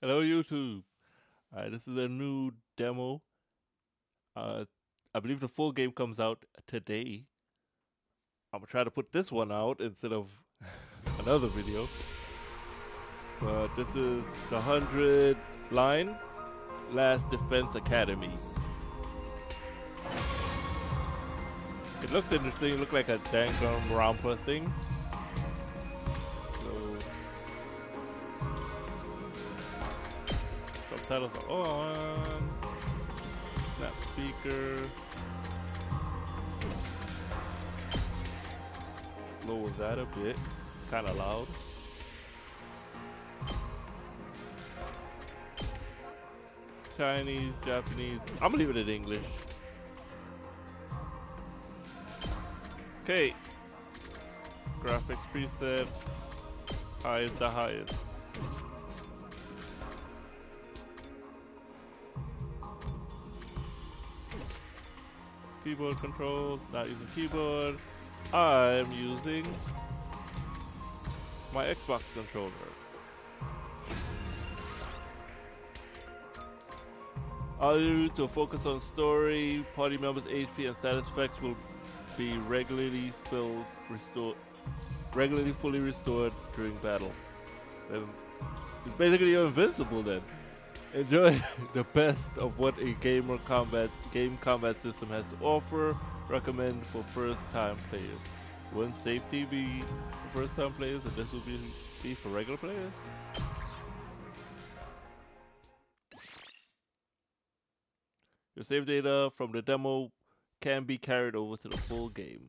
Hello, YouTube. This is a new demo. Uh, I believe the full game comes out today. I'm gonna try to put this one out instead of another video. But this is the 100 line Last Defense Academy. It looked interesting. It looked like a Danganronpa thing. So subtitles are on. Snap speaker. Lower that a bit. Kind of loud. Chinese, Japanese. I'm gonna leave it in English. Okay. Graphics preset. High is the highest. Keyboard controls. Not using keyboard. I'm using my Xbox controller. I'll use to focus on story. Party members' HP and status effects will be regularly fully restored during battle. Then it's basically you're invincible then. Enjoy the best of what a game combat system has to offer. Recommend for first time players. Wouldn't safety be for first time players and this will be for regular players? Your save data from the demo can be carried over to the full game.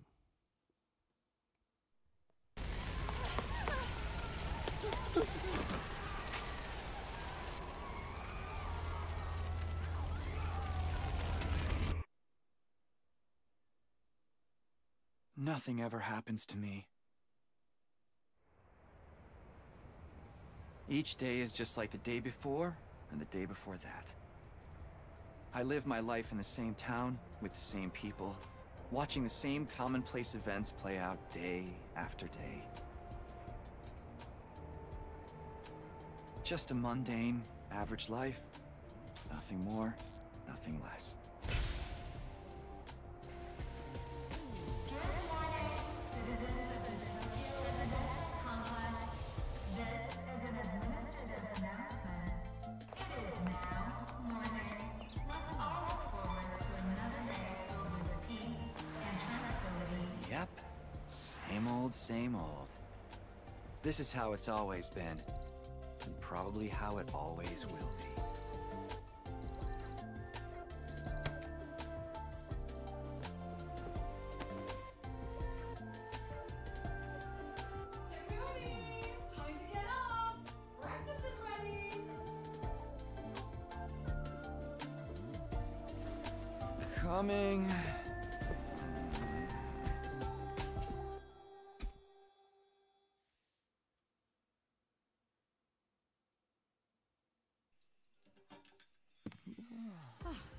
Nothing ever happens to me. Each day is just like the day before and the day before that. I live my life in the same town with the same people, watching the same commonplace events play out day after day. Just a mundane, average life. Nothing more, nothing less. Yep, same old. This is how it's always been, and probably how it always will be. Time to get up! Breakfast is ready! Coming.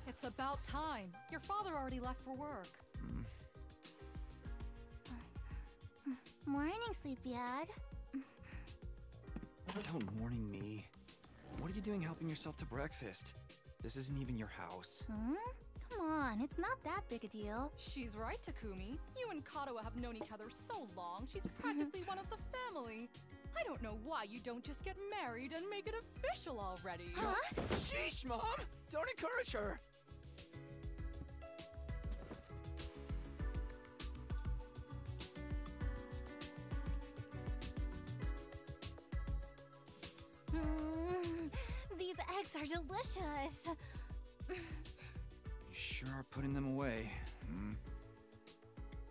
It's about time. Your father already left for work. Morning, Sleepyhead. Don't morning me. What are you doing helping yourself to breakfast? This isn't even your house. Hmm? Come on, it's not that big a deal. She's right, Takumi. You and Kato have known each other so long, she's practically one of the family. I don't know why you don't just get married and make it official already. Huh? Sheesh, Mom! Don't encourage her! These eggs are delicious. You sure are putting them away.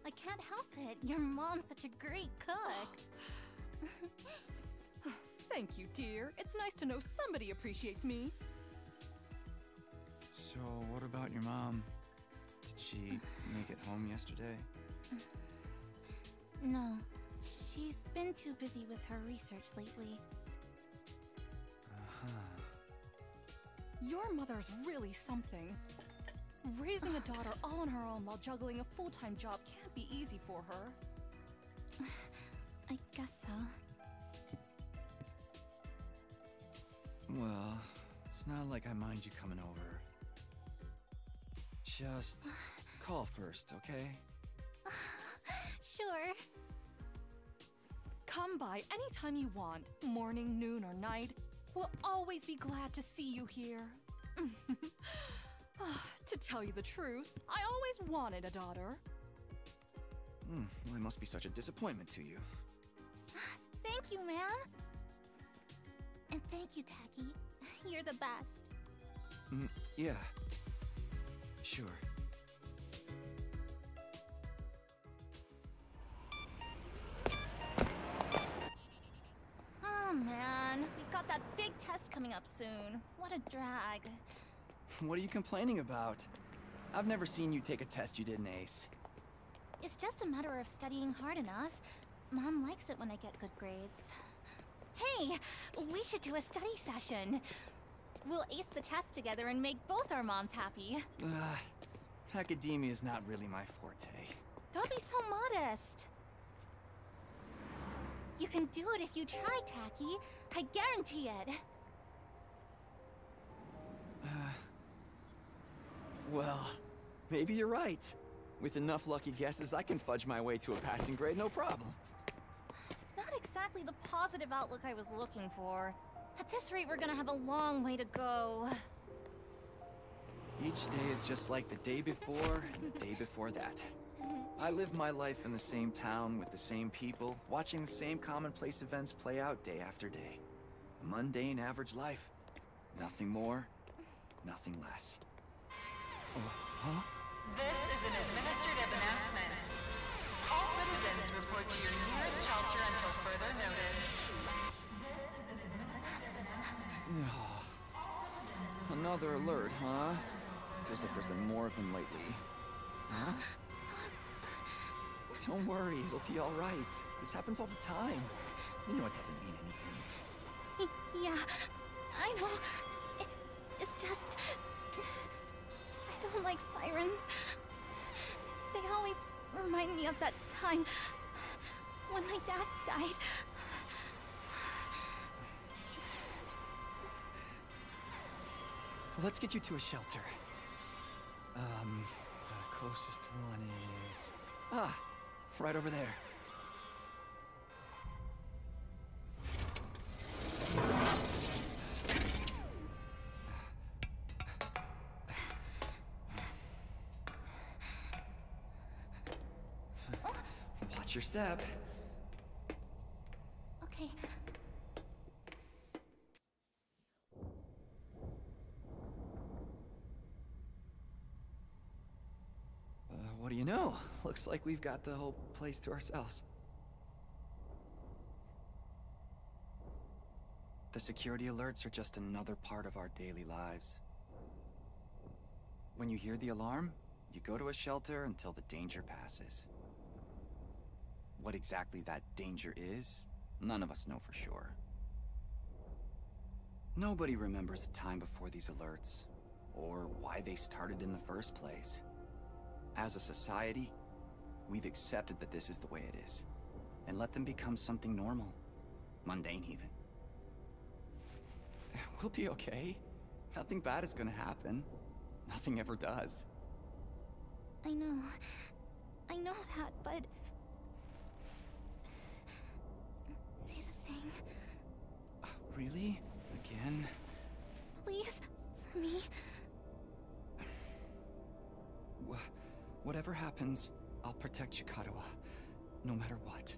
I can't help it. Your mom's such a great cook. Thank you, dear. It's nice to know somebody appreciates me. So, what about your mom? Did she make it home yesterday? No, she's been too busy with her research lately. Your mother's really something. Raising a daughter all on her own while juggling a full-time job can't be easy for her. I guess so. Well, it's not like I mind you coming over. Just call first, okay? Sure. Come by anytime you want, morning, noon, or night. We'll always be glad to see you here. To tell you the truth, I always wanted a daughter. Well, I must be such a disappointment to you. Thank you, ma'am. And thank you, Tacky. You're the best. Yeah. Sure. Oh, man. We've got that big test coming up soon. What a drag. What are you complaining about? I've never seen you take a test you didn't ace. It's just a matter of studying hard enough. Mom likes it when I get good grades. Hey, we should do a study session. We'll ace the test together and make both our moms happy. Academia is not really my forte. Don't be so modest. You can do it if you try, Tacky. I guarantee it. Well, maybe you're right. With enough lucky guesses, I can fudge my way to a passing grade, no problem. It's not exactly the positive outlook I was looking for. At this rate, we're gonna have a long way to go. Each day is just like the day before and the day before that. I live my life in the same town with the same people, watching the same commonplace events play out day after day. A mundane, average life. Nothing more, nothing less. Oh, huh? This is an administrative announcement. All citizens report to your nearest shelter until further notice. This is an administrative announcement. Another alert, huh? Feels like there's been more of them lately. Huh? Don't worry, it'll be all right. This happens all the time. You know it doesn't mean anything. Yeah, I know. It's just... I don't like sirens. They always remind me of that time when my dad died. Let's get you to a shelter. The closest one is... right over there. Watch your step. Okay. What do you know? Looks like we've got the whole place to ourselves. The security alerts are just another part of our daily lives. When you hear the alarm, you go to a shelter until the danger passes. What exactly that danger is, none of us know for sure. Nobody remembers a time before these alerts, or why they started in the first place. As a society, we've accepted that this is the way it is, and let them become something normal, mundane even. We'll be okay. Nothing bad is gonna happen. Nothing ever does. I know that, but... Say the thing. Really? Again? Please, for me. Whatever happens, I'll protect you, Katawa. No matter what.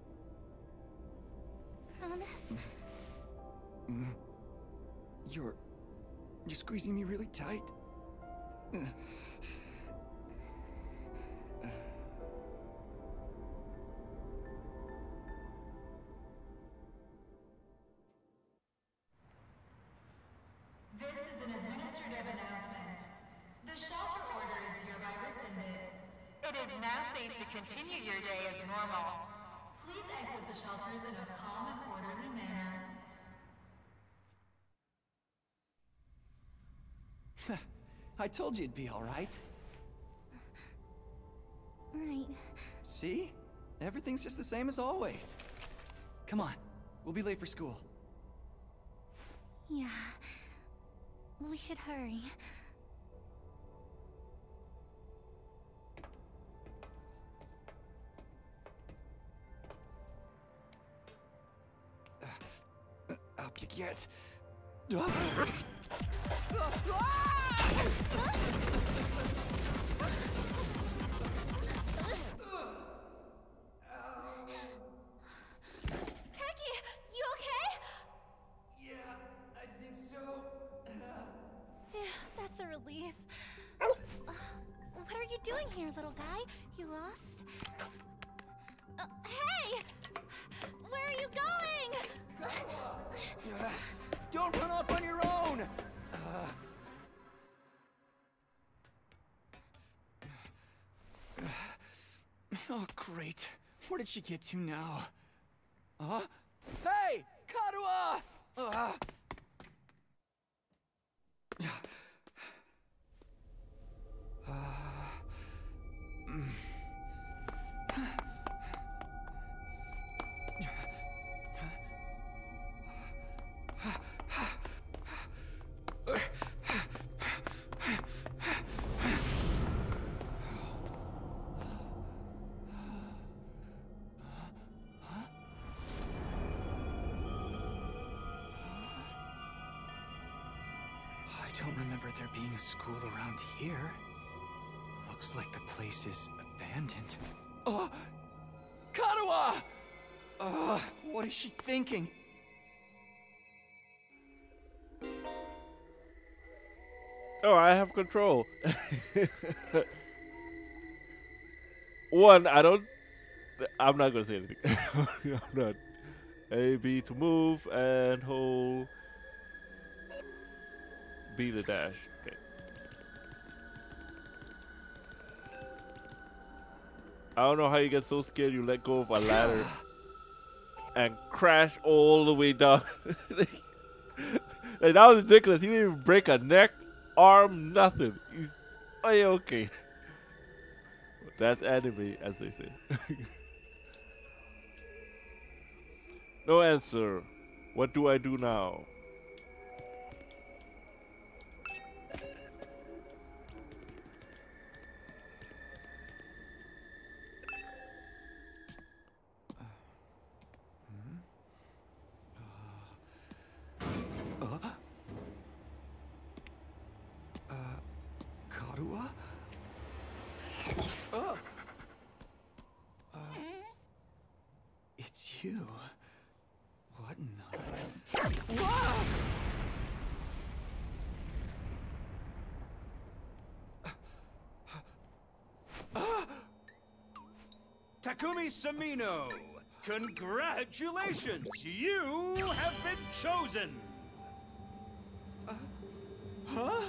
Promise? You're squeezing me really tight. This is an administrative announcement. The shelter order is hereby rescinded. It is now safe to continue your day as normal. Please exit the shelters in a calm and orderly manner. I told you it'd be all right. Right. See? Everything's just the same as always. Come on, we'll be late for school. Yeah. We should hurry. Up you get. Taki, you okay? Yeah, I think so. Phew, that's a relief. What are you doing here, little guy? You lost? Hey! Where are you going? Don't run off on your own! Oh, great. Where did she get to now? Hey! Karuha! I don't remember there being a school around here. Looks like the place is abandoned. Karuha! What is she thinking? Oh, I have control. One, I'm not gonna say anything. I'm not. A, B to move, and hold B to dash. Okay. I don't know how you get so scared you let go of a ladder and crash all the way down. Like, that was ridiculous. He didn't even break a neck, arm, nothing. He's okay. That's anime, as they say. No answer. What do I do now? Karuha? It's you. What in the... Takumi Samino, congratulations! You have been chosen! Huh?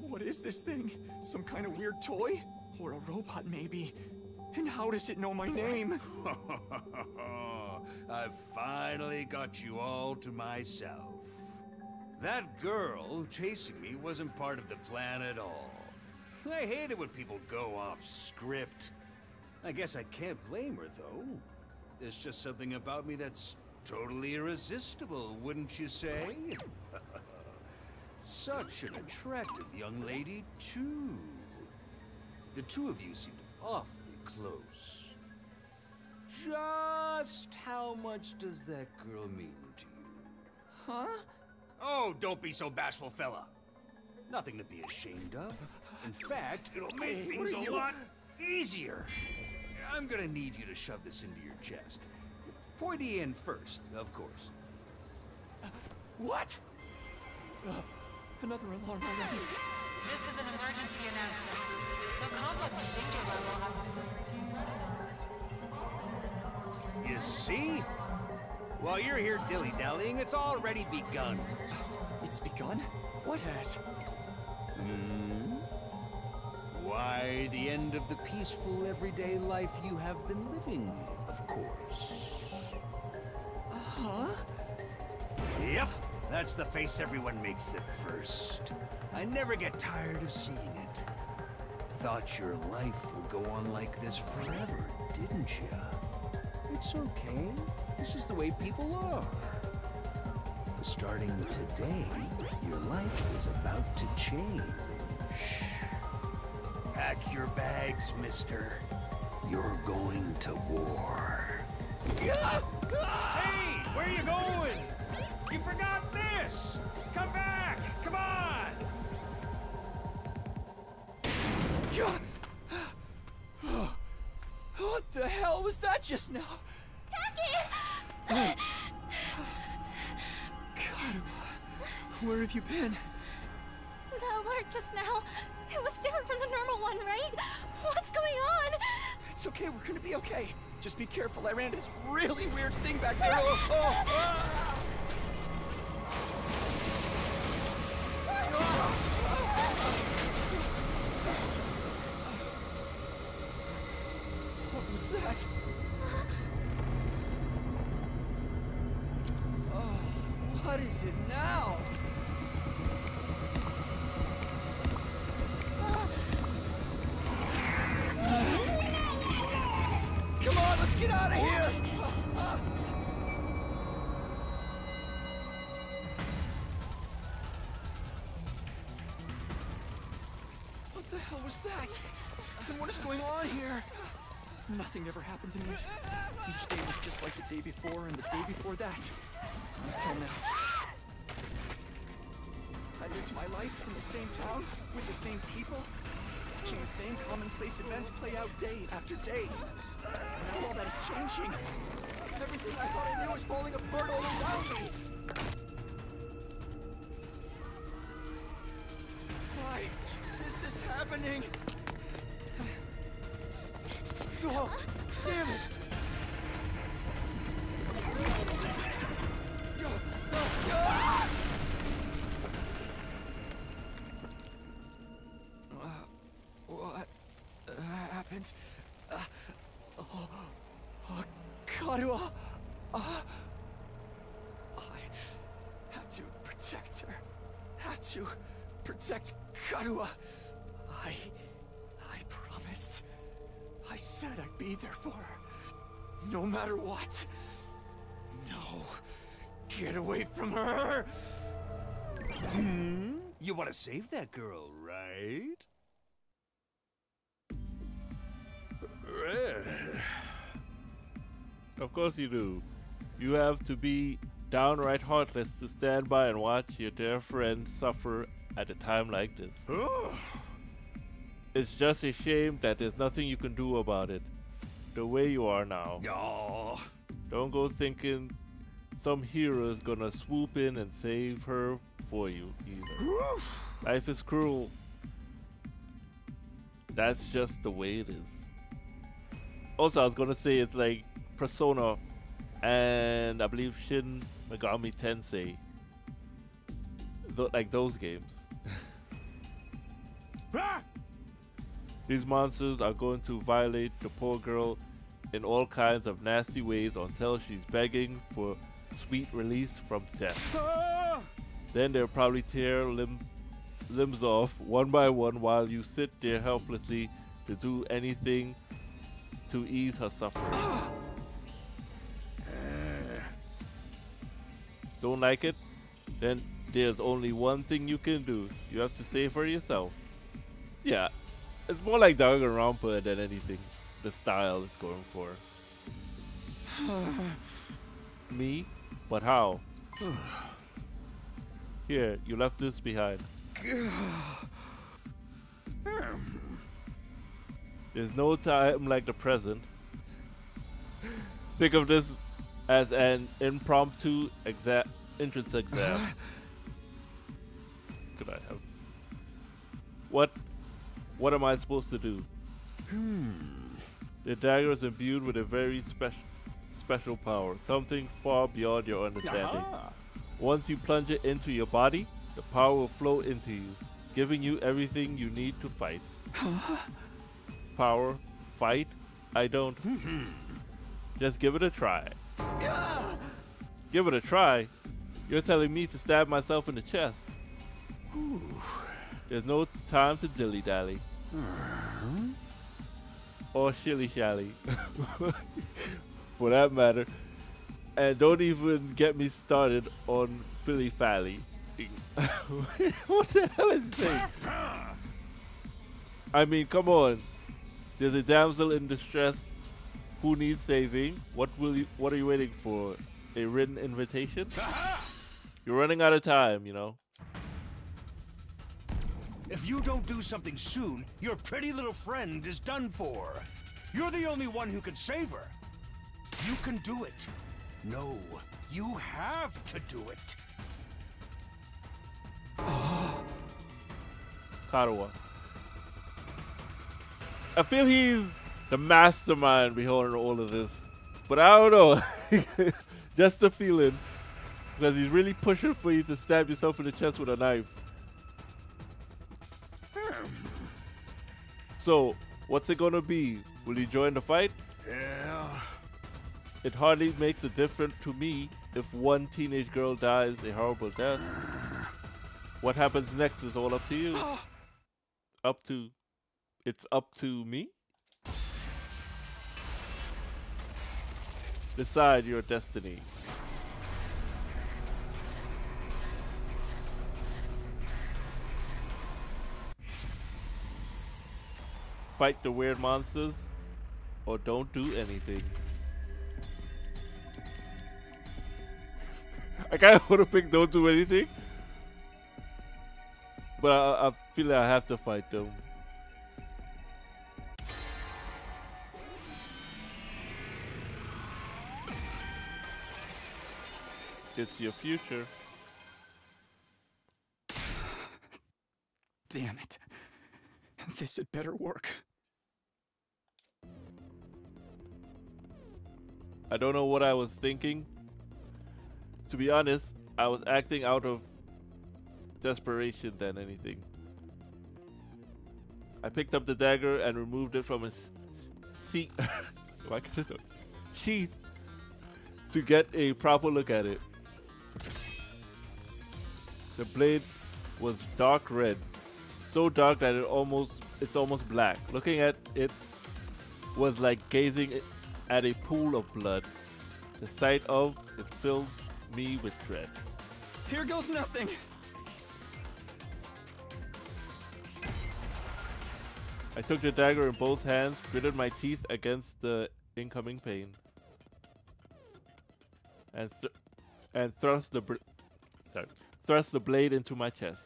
What is this thing? Some kind of weird toy? Or a robot, maybe? And how does it know my name? I've finally got you all to myself. That girl chasing me wasn't part of the plan at all. I hate it when people go off script. I guess I can't blame her, though. There's just something about me that's totally irresistible, wouldn't you say? Such an attractive young lady, too. The two of you seem awfully close. Just how much does that girl mean to you? Huh? Oh, don't be so bashful, fella. Nothing to be ashamed of. In fact, it'll make things a lot easier. I'm gonna need you to shove this into your chest. Pointy end first, of course. What? Another alarm already. This is an emergency announcement. The complex's danger level has been raised to red alert. You see? While you're here dilly-dallying, it's already begun. It's begun? What has? Why, the end of the peaceful, everyday life you have been living, of course. Huh? Yep, that's the face everyone makes at first. I never get tired of seeing it. Thought your life would go on like this forever, didn't you? It's okay. This is the way people are. starting today, your life is about to change. Pack your bags, mister. You're going to war. Hey, where are you going? You forgot this! Come back! Come on! What the hell was that just now? Taki! God, where have you been? The alert just now. It was different from the normal one, right? What's going on? It's okay, we're gonna be okay. Just be careful, I ran into this really weird thing back there. Oh. What was that? Oh, what is it now? Come on, let's get out of here! What the hell was that? And what is going on here? Nothing ever happened to me. Each day was just like the day before and the day before that. Until now. I lived my life in the same town, with the same people, watching the same commonplace events play out day after day. Now all that is changing. Everything I thought I knew is falling apart all around me. Why is this happening? Oh, damn it! What happened? Karua! I have to protect her. Have to protect Karua. I promised. I said I'd be there for her. No matter what. No. Get away from her! You want to save that girl, right? Of course you do. You have to be downright heartless to stand by and watch your dear friend suffer at a time like this. It's just a shame that there's nothing you can do about it. The way you are now. Oh. Don't go thinking some hero is gonna swoop in and save her for you either. Life is cruel. That's just the way it is. Also, I was gonna say it's like Persona and I believe Shin Megami Tensei. Like those games. These monsters are going to violate the poor girl in all kinds of nasty ways until she's begging for sweet release from death. Then they'll probably tear limbs off one by one while you sit there helplessly to do anything to ease her suffering. Don't like it? Then there's only one thing you can do. You have to save her yourself. Yeah, it's more like Danganronpa than anything. The style is going for. Me? But how? Here, you left this behind. There's no time like the present. Think of this as an impromptu entrance exam. Could I have? What am I supposed to do? The dagger is imbued with a very special power, something far beyond your understanding. Once you plunge it into your body, the power will flow into you, giving you everything you need to fight. Power, fight? I don't. Just give it a try. Give it a try? You're telling me to stab myself in the chest. There's no time to dilly-dally. Or shilly-shally. For that matter. And don't even get me started on Philly Fally. What the hell is this? I mean, come on. There's a damsel in distress who needs saving. What are you waiting for? A written invitation? You're running out of time, you know. If you don't do something soon, your pretty little friend is done for. You're the only one who can save her. You can do it. No, you have to do it. Karawa. I feel he's the mastermind behind all of this, but I don't know. Just a feeling, because he's really pushing for you to stab yourself in the chest with a knife. So, what's it gonna be? Will you join the fight? Yeah. It hardly makes a difference to me if one teenage girl dies a horrible death. What happens next is all up to you. It's up to me? Decide your destiny. Fight the weird monsters, or don't do anything. I kind of want to pick don't do anything, but I feel like I have to fight them. It's your future. Damn it. This had better work. I don't know what I was thinking. To be honest, I was acting out of desperation than anything. I picked up the dagger and removed it from its seat. Sheath to get a proper look at it. The blade was dark red, so dark that it's almost black. Looking at it was like gazing at a pool of blood. The sight of it filled me with dread. Here goes nothing. I took the dagger in both hands, gritted my teeth against the incoming pain, and thrust the blade into my chest.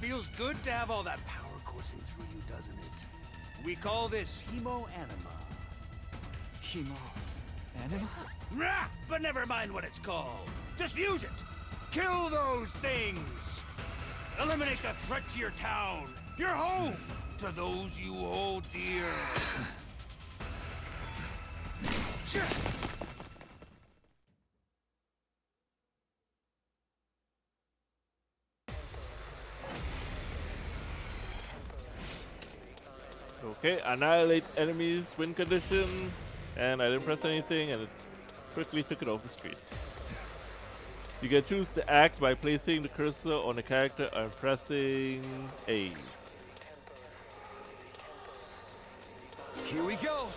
Feels good to have all that power coursing through you, doesn't it? We call this hemo-anima. Hemo-anima? Rah! But never mind what it's called. Just use it. Kill those things. Eliminate the threat to your town, your home, to those you hold dear. Sure. Okay, annihilate enemies, win condition, and I didn't press anything, and it quickly took it off the screen. You can choose to act by placing the cursor on the character and pressing A. Here we go.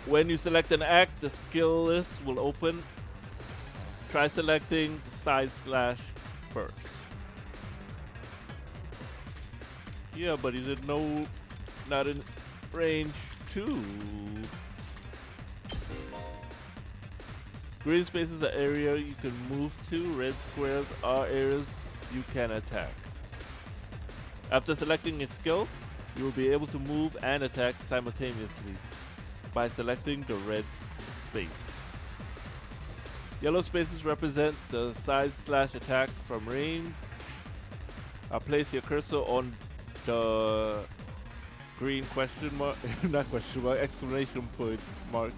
When you select an act, the skill list will open. Try selecting / first. Yeah, but is it not range 2. Green space is the area you can move to. Red squares are areas you can attack. After selecting a skill, you will be able to move and attack simultaneously by selecting the red space. Yellow spaces represent the size/attack from range. Place your cursor on the green question mark, not question mark, exclamation point mark,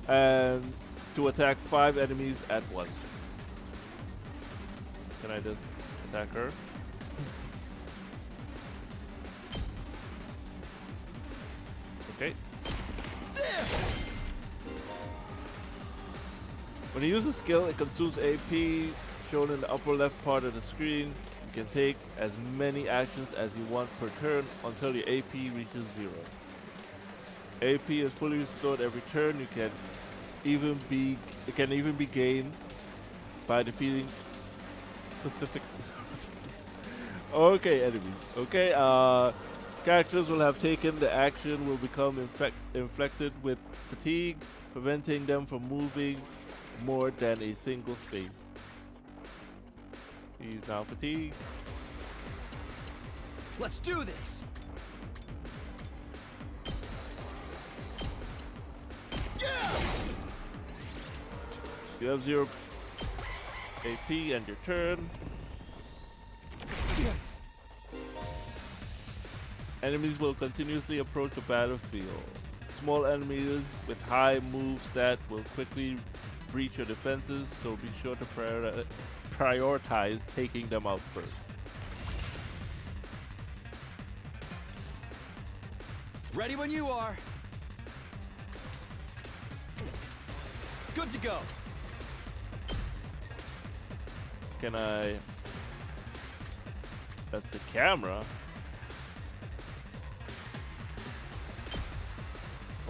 and to attack 5 enemies at once. Can I just attack her? Okay. When you use a skill, it consumes AP, shown in the upper left part of the screen. You can take as many actions as you want per turn until your AP reaches 0. AP is fully restored every turn. It can even be gained by defeating specific enemies. Characters will have taken the action will become infected with fatigue, preventing them from moving more than a single space. He's now fatigued. Let's do this! Yeah! You have 0 AP and your turn. Enemies will continuously approach the battlefield. Small enemies with high move stat will quickly breach your defenses, so be sure to prioritize taking them out first. Ready when you are. Good to go. Can I... That's the camera.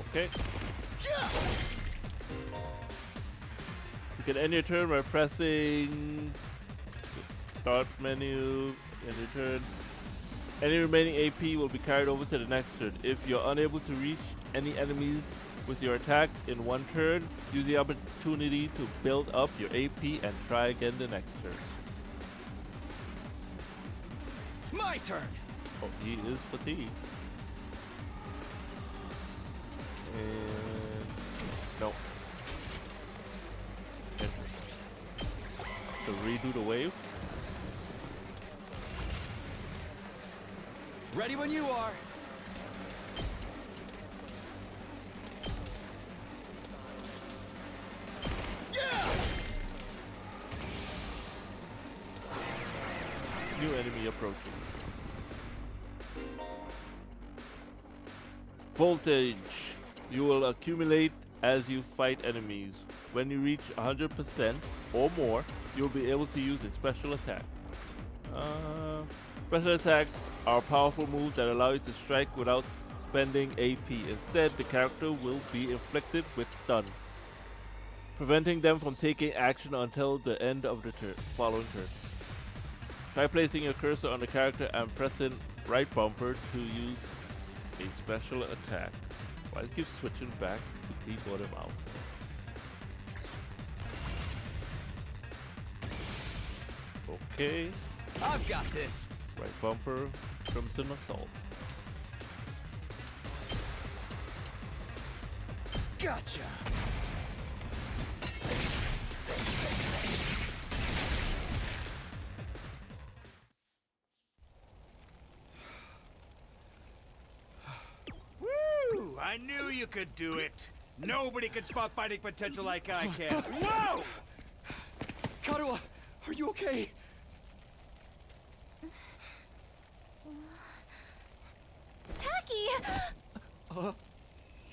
Okay. You can end your turn by pressing the start menu, end your turn. Any remaining AP will be carried over to the next turn. If you're unable to reach any enemies with your attack in one turn, use the opportunity to build up your AP and try again the next turn. My turn! Oh, he is fatigued. And no. And to redo the wave. Ready when you are. Yeah! New enemy approaching. Voltage. You will accumulate as you fight enemies. When you reach 100% or more, you'll be able to use a special attack. Special attacks are powerful moves that allow you to strike without spending AP. Instead, the character will be inflicted with stun, preventing them from taking action until the end of the following turn. Try placing your cursor on the character and pressing right bumper to use a special attack. Why does it keep switching back to keyboard and mouse? Okay. I've got this. Right bumper, Crimson Assault. Gotcha. Woo! I knew you could do it. Nobody can spot fighting potential like I can. Whoa! Karuha, are you okay? Taki!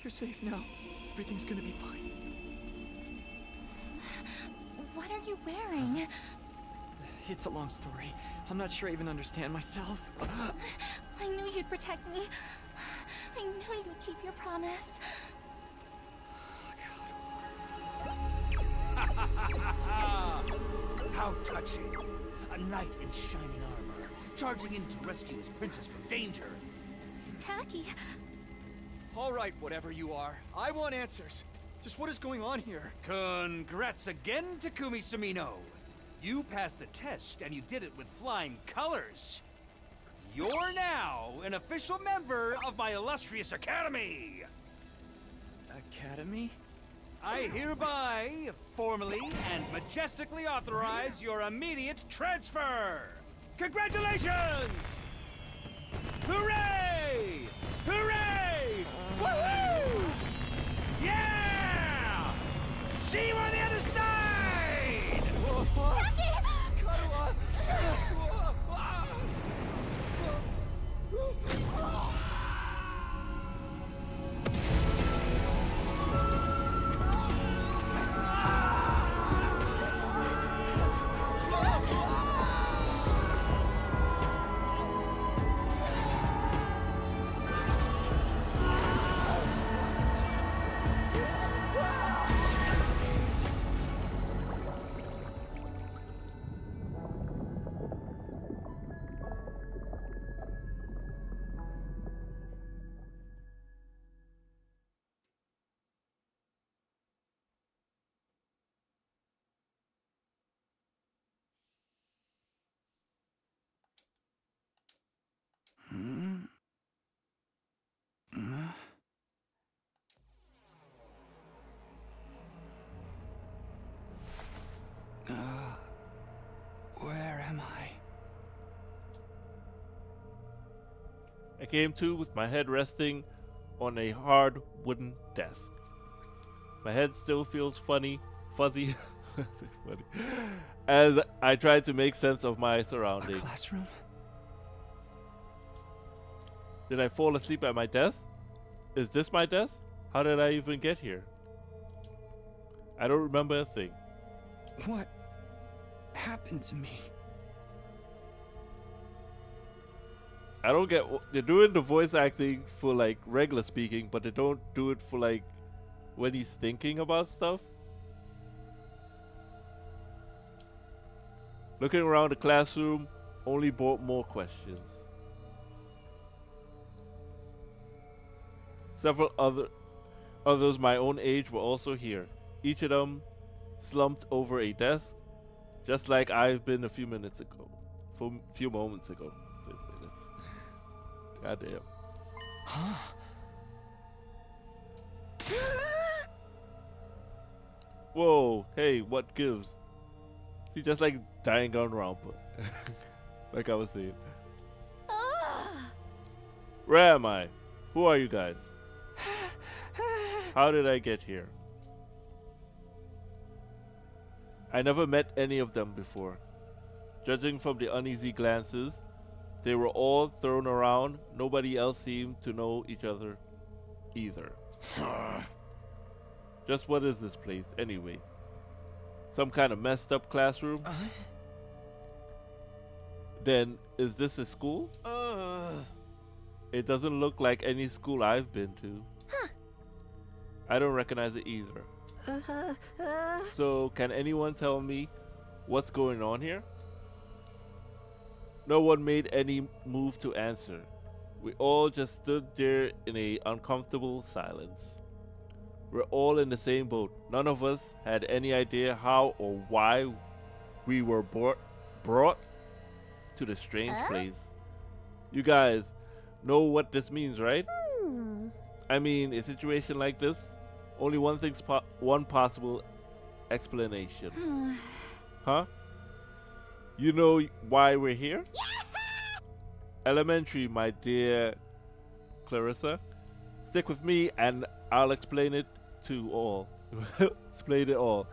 You're safe now. Everything's gonna be fine. What are you wearing? It's a long story. I'm not sure I even understand myself. I knew you'd protect me. I knew you would keep your promise. How touching. A knight in shining armor, charging in to rescue his princess from danger. Taki, All right, whatever you are. I want answers. Just what is going on here? Congrats again, Takumi Sumino. You passed the test, and you did it with flying colors. You're now an official member of my illustrious academy. Academy? I hereby, formally and majestically authorize your immediate transfer. Congratulations! Hooray! Hooray! Woohoo! Yeah! See you on the other side! Where am I? I came to with my head resting on a hard wooden desk. My head still feels fuzzy, funny, as I try to make sense of my A surroundings. classroom? Did I fall asleep at my desk? Is this my desk? How did I even get here? I don't remember a thing. What happened to me? I don't get. They're doing the voice acting for like regular speaking, but they don't do it for like when he's thinking about stuff. Looking around the classroom only brought more questions. Several others my own age were also here. Each of them slumped over a desk, just like I've been a few minutes ago. Few moments ago. Goddamn. Huh? Whoa, hey, what gives? She just like dying on Rampa. Like I was saying. Where am I? Who are you guys? How did I get here? I never met any of them before. Judging from the uneasy glances, they were all thrown around. Nobody else seemed to know each other either. Just what is this place anyway? Some kind of messed up classroom? Then is this a school? It doesn't look like any school I've been to. I don't recognize it either. So can anyone tell me what's going on here? No one made any move to answer. We all just stood there in a uncomfortable silence. We're all in the same boat. None of us had any idea how or why we were brought to the strange place. You guys know what this means, right? I mean, a situation like this, only one possible explanation. Huh? You know why we're here? Elementary, my dear Clarissa. Stick with me and I'll explain it to all. Explain it all.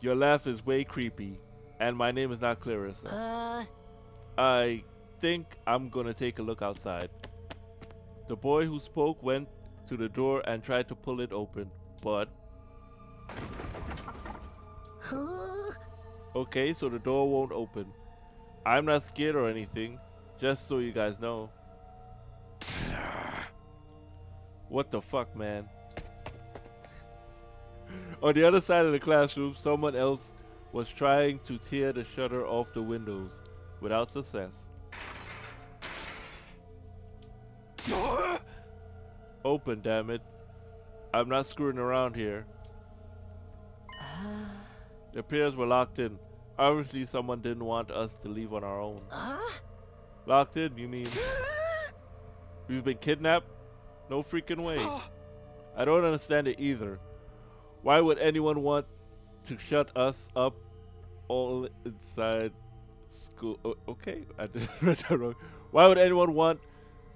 Your laugh is way creepy, and my name is not Clarissa. I think I'm gonna take a look outside. The boy who spoke went to the door and tried to pull it open, but... Okay, so the door won't open. I'm not scared or anything, just so you guys know. What the fuck, man? On the other side of the classroom, someone else was trying to tear the shutter off the windows without success. Open, damn it. I'm not screwing around here. It appears we're locked in. Obviously, someone didn't want us to leave on our own. Locked in? You mean we've been kidnapped? No freaking way. I don't understand it either. Why would anyone want to shut us up all inside school? Okay, I did that wrong. Why would anyone want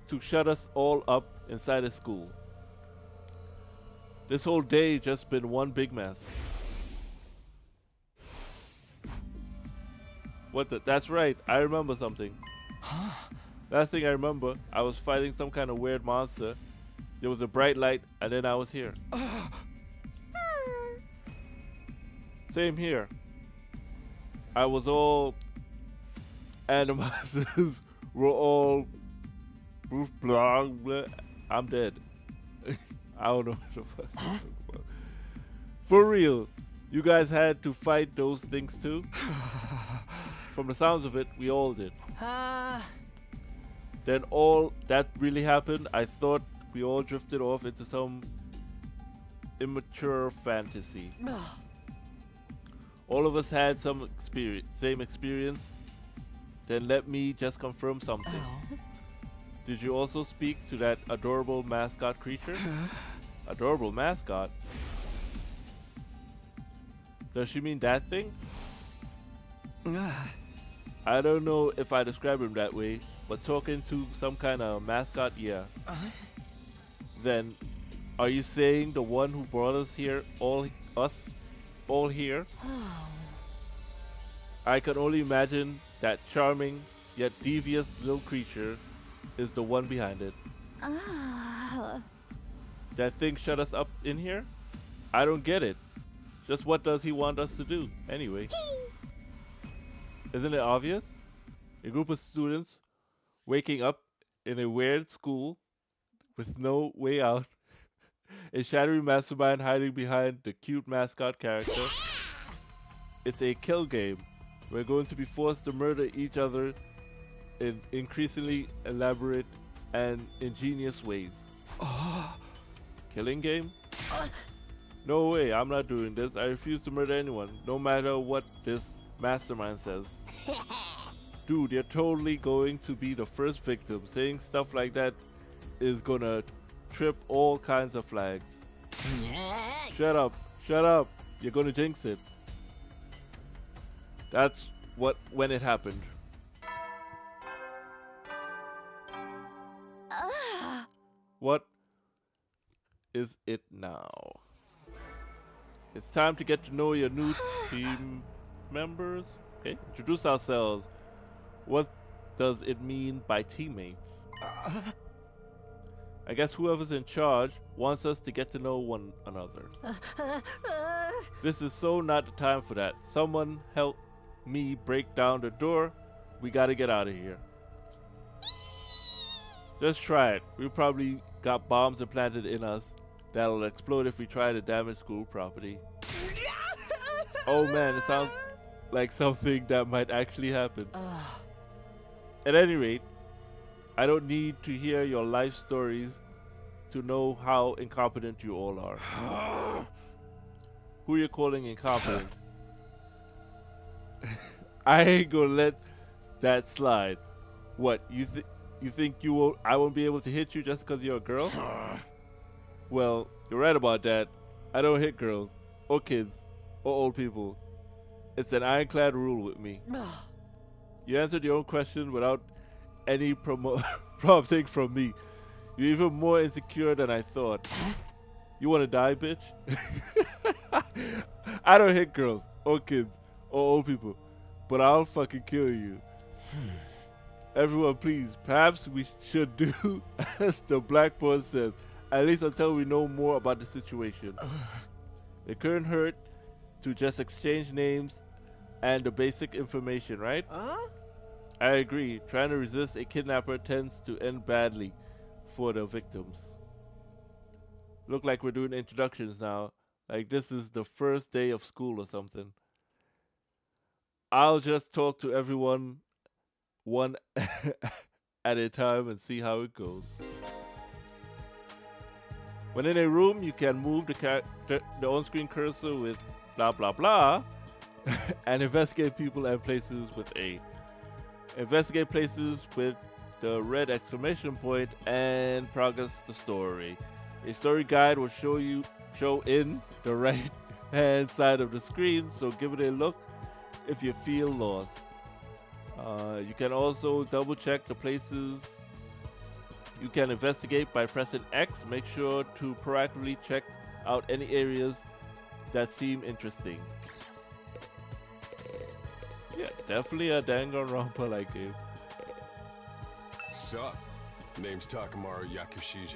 to shut us all up inside a school? This whole day just been one big mess. What the? That's right, I remember something. Last thing I remember, I was fighting some kind of weird monster. There was a bright light, and then I was here. Same here. I was all... and the monsters were all... blah, blah. I'm dead. I don't know what the fuck I'm talking about. For real, you guys had to fight those things too? From the sounds of it, we all did. Then all that really happened, I thought we all drifted off into some immature fantasy. All of us had some same experience. Then let me just confirm something. Did you also speak to that adorable mascot creature? Adorable mascot? Does she mean that thing? I don't know if I describe him that way, but talking to some kind of mascot, yeah. Then, are you saying the one who brought us here, all here? I can only imagine that charming yet devious little creature is the one behind it. That thing shut us up in here? I don't get it. Just what does he want us to do, anyway? Isn't it obvious? A group of students waking up in a weird school with no way out. A shadowy mastermind hiding behind the cute mascot character. It's a kill game. We're going to be forced to murder each other in increasingly elaborate and ingenious ways. Killing game? No way, I'm not doing this. I refuse to murder anyone, no matter what this mastermind says. Dude, you're totally going to be the first victim. Saying stuff like that is gonna trip all kinds of flags. Shut up, shut up. You're gonna jinx it. That's when it happened. What is it now? It's time to get to know your new team members. Okay, introduce ourselves. What does it mean by teammates? I guess whoever's in charge wants us to get to know one another. This is so not the time for that. Someone help me break down the door. We gotta get out of here. Just try it. We probably got bombs implanted in us that'll explode if we try to damage school property. Oh man, it sounds like something that might actually happen. At any rate, I don't need to hear your life stories to know how incompetent you all are. Who you calling incompetent? I ain't gonna let that slide. What, you think I won't be able to hit you just because you're a girl? Well, you're right about that. I don't hit girls, or kids, or old people. It's an ironclad rule with me. You answered your own question without any prompting from me. You're even more insecure than I thought. You wanna die, bitch? I don't hit girls, or kids, or old people, but I'll fucking kill you. Everyone, please, perhaps we should do as the blackboard says, at least until we know more about the situation. It couldn't hurt to just exchange names and the basic information, right? I agree. Trying to resist a kidnapper tends to end badly for the victims. Look like we're doing introductions now. Like this is the first day of school or something. I'll just talk to everyone one at a time and see how it goes. When in a room, you can move the on-screen cursor with blah blah blah and investigate people and places with A. Investigate places with the red exclamation point and progress the story. A story guide will show in the right hand side of the screen, so give it a look if you feel lost. You can also double check the places you can investigate by pressing X. Make sure to proactively check out any areas that seem interesting. Yeah, definitely a Danganronpa like game. Sup? Name's Takamaru Yakushiji.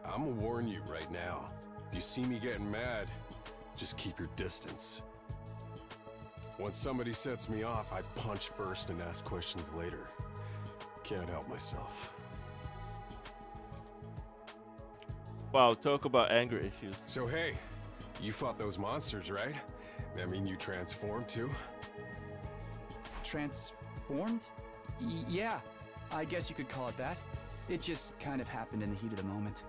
I'ma warn you right now. If you see me getting mad, just keep your distance. Once somebody sets me off, I punch first and ask questions later. Can't help myself. Wow, talk about anger issues. So hey, you fought those monsters, right? That mean you transformed too? Transformed? Yeah, I guess you could call it that. It just kind of happened in the heat of the moment.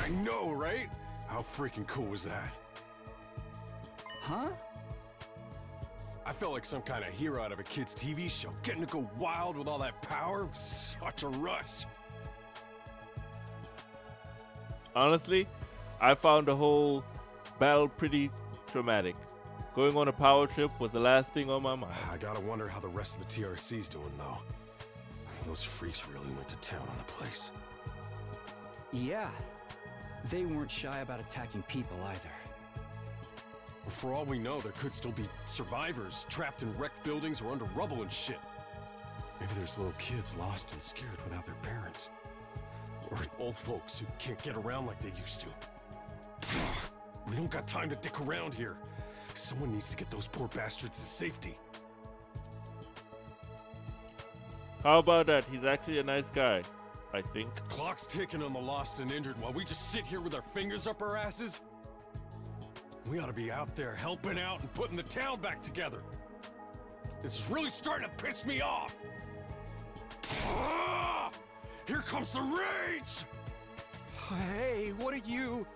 I know, right? How freaking cool was that? Huh? I felt like some kind of hero out of a kid's TV show. Getting to go wild with all that power was such a rush. Honestly, I found the whole battle pretty traumatic. Going on a power trip was the last thing on my mind. I gotta wonder how the rest of the TRC's doing, though. Those freaks really went to town on the place. Yeah. They weren't shy about attacking people either. For all we know, there could still be survivors trapped in wrecked buildings or under rubble and shit. Maybe there's little kids lost and scared without their parents. Or old folks who can't get around like they used to. We don't got time to dick around here. Someone needs to get those poor bastards to safety. How about that? He's actually a nice guy, I think. Clock's ticking on the lost and injured while we just sit here with our fingers up our asses? We ought to be out there helping out and putting the town back together. This is really starting to piss me off. Ah! Here comes the rage! Hey, what are you?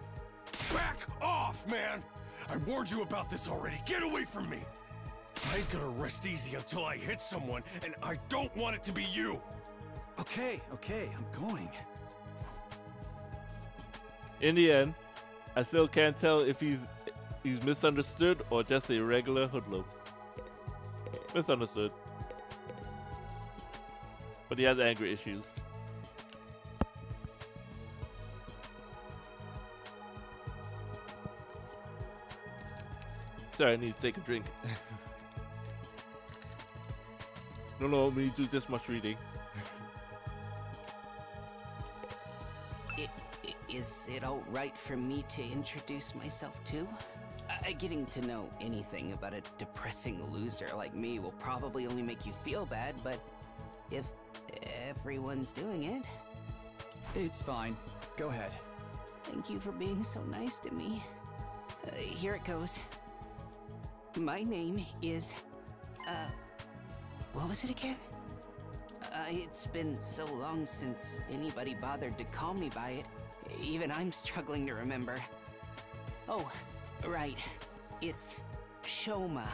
Back off, man! I warned you about this already. Get away from me! I ain't gonna rest easy until I hit someone, and I don't want it to be you! Okay, I'm going. In the end, I still can't tell if he's misunderstood or just a regular hoodlum. Misunderstood. But he has anger issues. Sorry, I need to take a drink. Don't know me do this much reading. Is it all right for me to introduce myself too? Getting to know anything about a depressing loser like me will probably only make you feel bad, but if everyone's doing it... It's fine. Go ahead. Thank you for being so nice to me. Here it goes. My name is... what was it again? It's been so long since anybody bothered to call me by it. Even I'm struggling to remember. Oh, right. It's Shoma.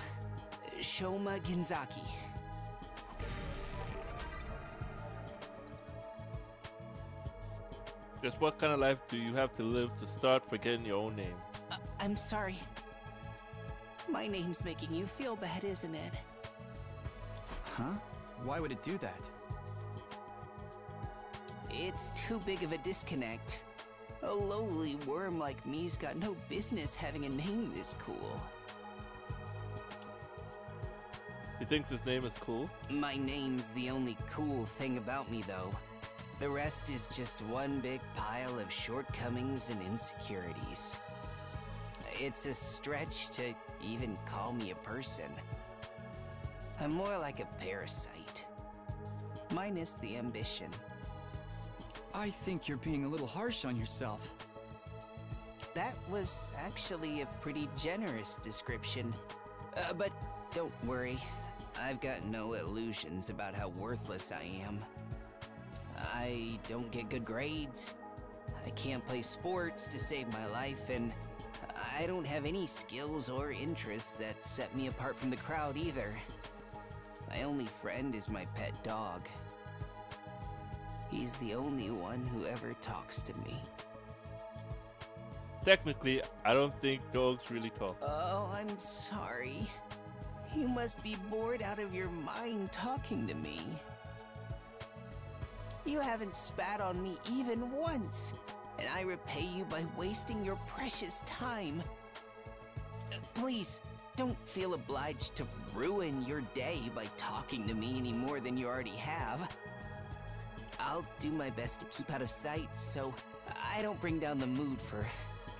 Shoma Genzaki. Just what kind of life do you have to live to start forgetting your own name? I'm sorry. My name's making you feel bad, isn't it? Huh? Why would it do that? It's too big of a disconnect. A lowly worm like me's got no business having a name this cool. He thinks his name is cool? My name's the only cool thing about me, though. The rest is just one big pile of shortcomings and insecurities. It's a stretch to even call me a person. I'm more like a parasite. Minus the ambition. I think you're being a little harsh on yourself. That was actually a pretty generous description. But don't worry, I've got no illusions about how worthless I am. I don't get good grades. I can't play sports to save my life, and I don't have any skills or interests that set me apart from the crowd either. My only friend is my pet dog. He's the only one who ever talks to me. Technically, I don't think dogs really talk. Oh, I'm sorry. You must be bored out of your mind talking to me. You haven't spat on me even once, and I repay you by wasting your precious time. Please, don't feel obliged to ruin your day by talking to me any more than you already have. I'll do my best to keep out of sight so I don't bring down the mood for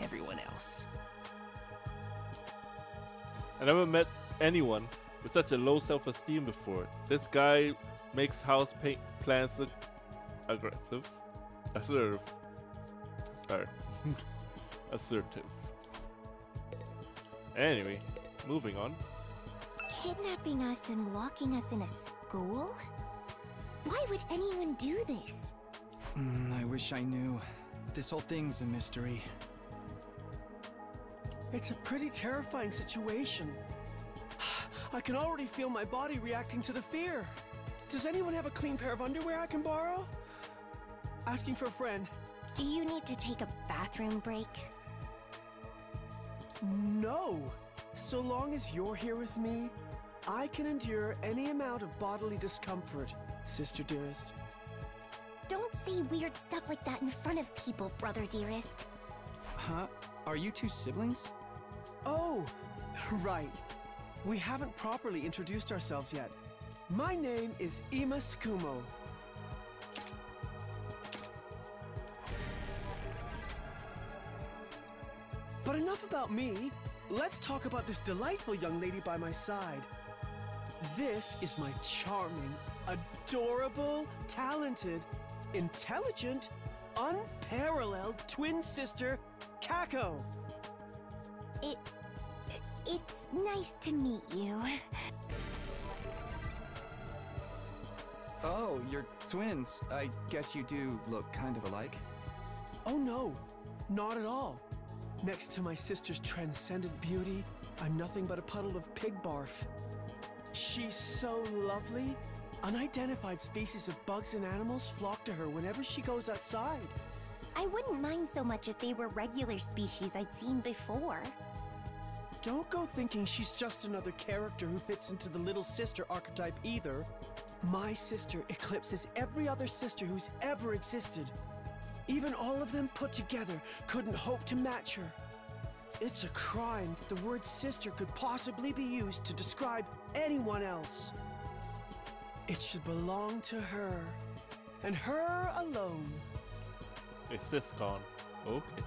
everyone else. I never met anyone with such a low self-esteem before. This guy makes house paint plans look aggressive. Assertive. Sorry. Assertive. Anyway, moving on. Kidnapping us and locking us in a school? Why would anyone do this? I wish I knew. This whole thing's a mystery. It's a pretty terrifying situation. I can already feel my body reacting to the fear. Does anyone have a clean pair of underwear I can borrow? Asking for a friend. Do you need to take a bathroom break? No. So long as you're here with me, I can endure any amount of bodily discomfort, sister dearest. Don't say weird stuff like that in front of people, brother dearest. Huh? Are you two siblings? Oh, right. We haven't properly introduced ourselves yet. My name is Ima Tsukumo. But enough about me. Let's talk about this delightful young lady by my side. This is my charming, adorable, talented, intelligent, unparalleled twin sister, Kako. It's nice to meet you. Oh, you're twins. I guess you do look kind of alike. Oh no, not at all. Next to my sister's transcendent beauty, I'm nothing but a puddle of pig barf. She's so lovely. Unidentified species of bugs and animals flock to her whenever she goes outside. I wouldn't mind so much if they were regular species I'd seen before. Don't go thinking she's just another character who fits into the little sister archetype either. My sister eclipses every other sister who's ever existed. Even all of them put together couldn't hope to match her. It's a crime that the word sister could possibly be used to describe anyone else. It should belong to her, and her alone. A siscon. Okay.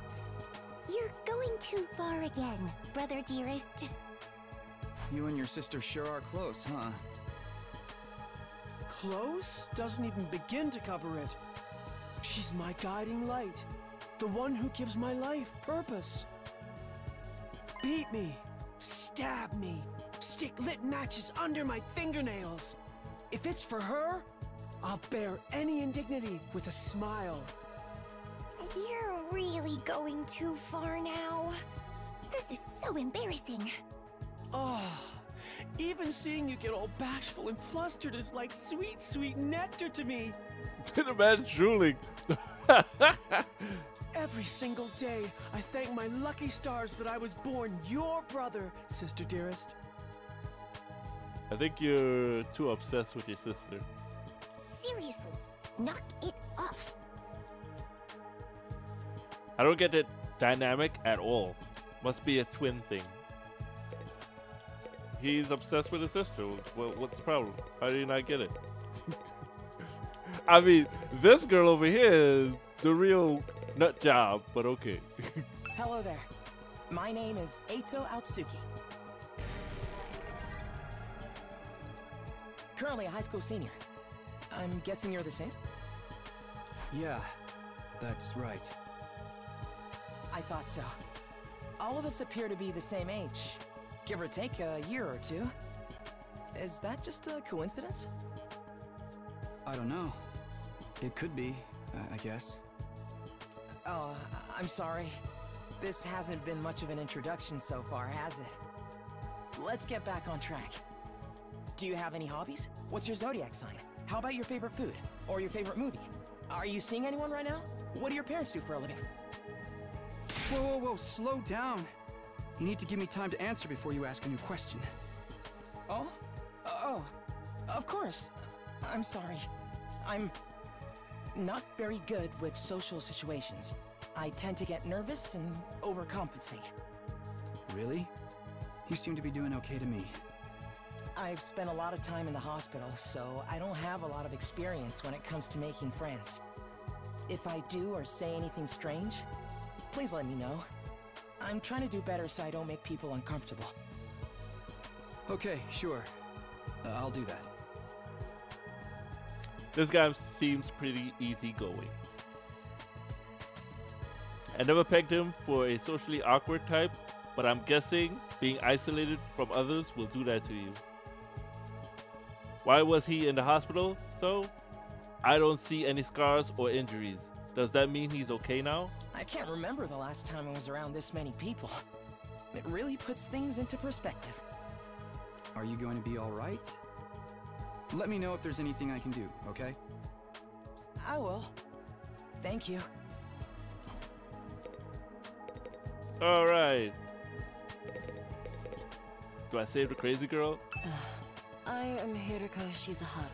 You're going too far again, brother dearest. You and your sister sure are close, huh? Close doesn't even begin to cover it. She's my guiding light, the one who gives my life purpose. Beat me, stab me, stick lit matches under my fingernails. If it's for her, I'll bear any indignity with a smile. You're really going too far now. This is so embarrassing. Oh, even seeing you get all bashful and flustered is like sweet, sweet nectar to me. The man's drooling. Every single day, I thank my lucky stars that I was born your brother, sister dearest. I think you're too obsessed with your sister. Seriously, knock it off. I don't get that dynamic at all. Must be a twin thing. He's obsessed with his sister. Well, what's the problem? How do you not get it? I mean, this girl over here is the real nut job, but okay. Hello there. My name is Eito Aotsuki. Currently a high school senior. I'm guessing you're the same? Yeah, that's right. I thought so. All of us appear to be the same age, give or take a year or two. Is that just a coincidence? I don't know. It could be, I guess. Oh, I'm sorry. This hasn't been much of an introduction so far, has it? Let's get back on track. Do you have any hobbies? What's your zodiac sign? How about your favorite food? Or your favorite movie? Are you seeing anyone right now? What do your parents do for a living? Whoa, whoa, whoa, slow down. You need to give me time to answer before you ask a new question. Oh? Oh, of course. I'm sorry. I'm not very good with social situations. I tend to get nervous and overcompensate. Really? You seem to be doing okay to me. I've spent a lot of time in the hospital, so I don't have a lot of experience when it comes to making friends. If I do or say anything strange, please let me know. I'm trying to do better so I don't make people uncomfortable. Okay, sure. I'll do that. This guy seems pretty easygoing. I never pegged him for a socially awkward type, but I'm guessing being isolated from others will do that to you. Why was he in the hospital, though? I don't see any scars or injuries. Does that mean he's okay now? I can't remember the last time I was around this many people. It really puts things into perspective. Are you going to be all right? Let me know if there's anything I can do, okay? I will. Thank you. Alright. Do I save the crazy girl? I am Hiriko Shizahara.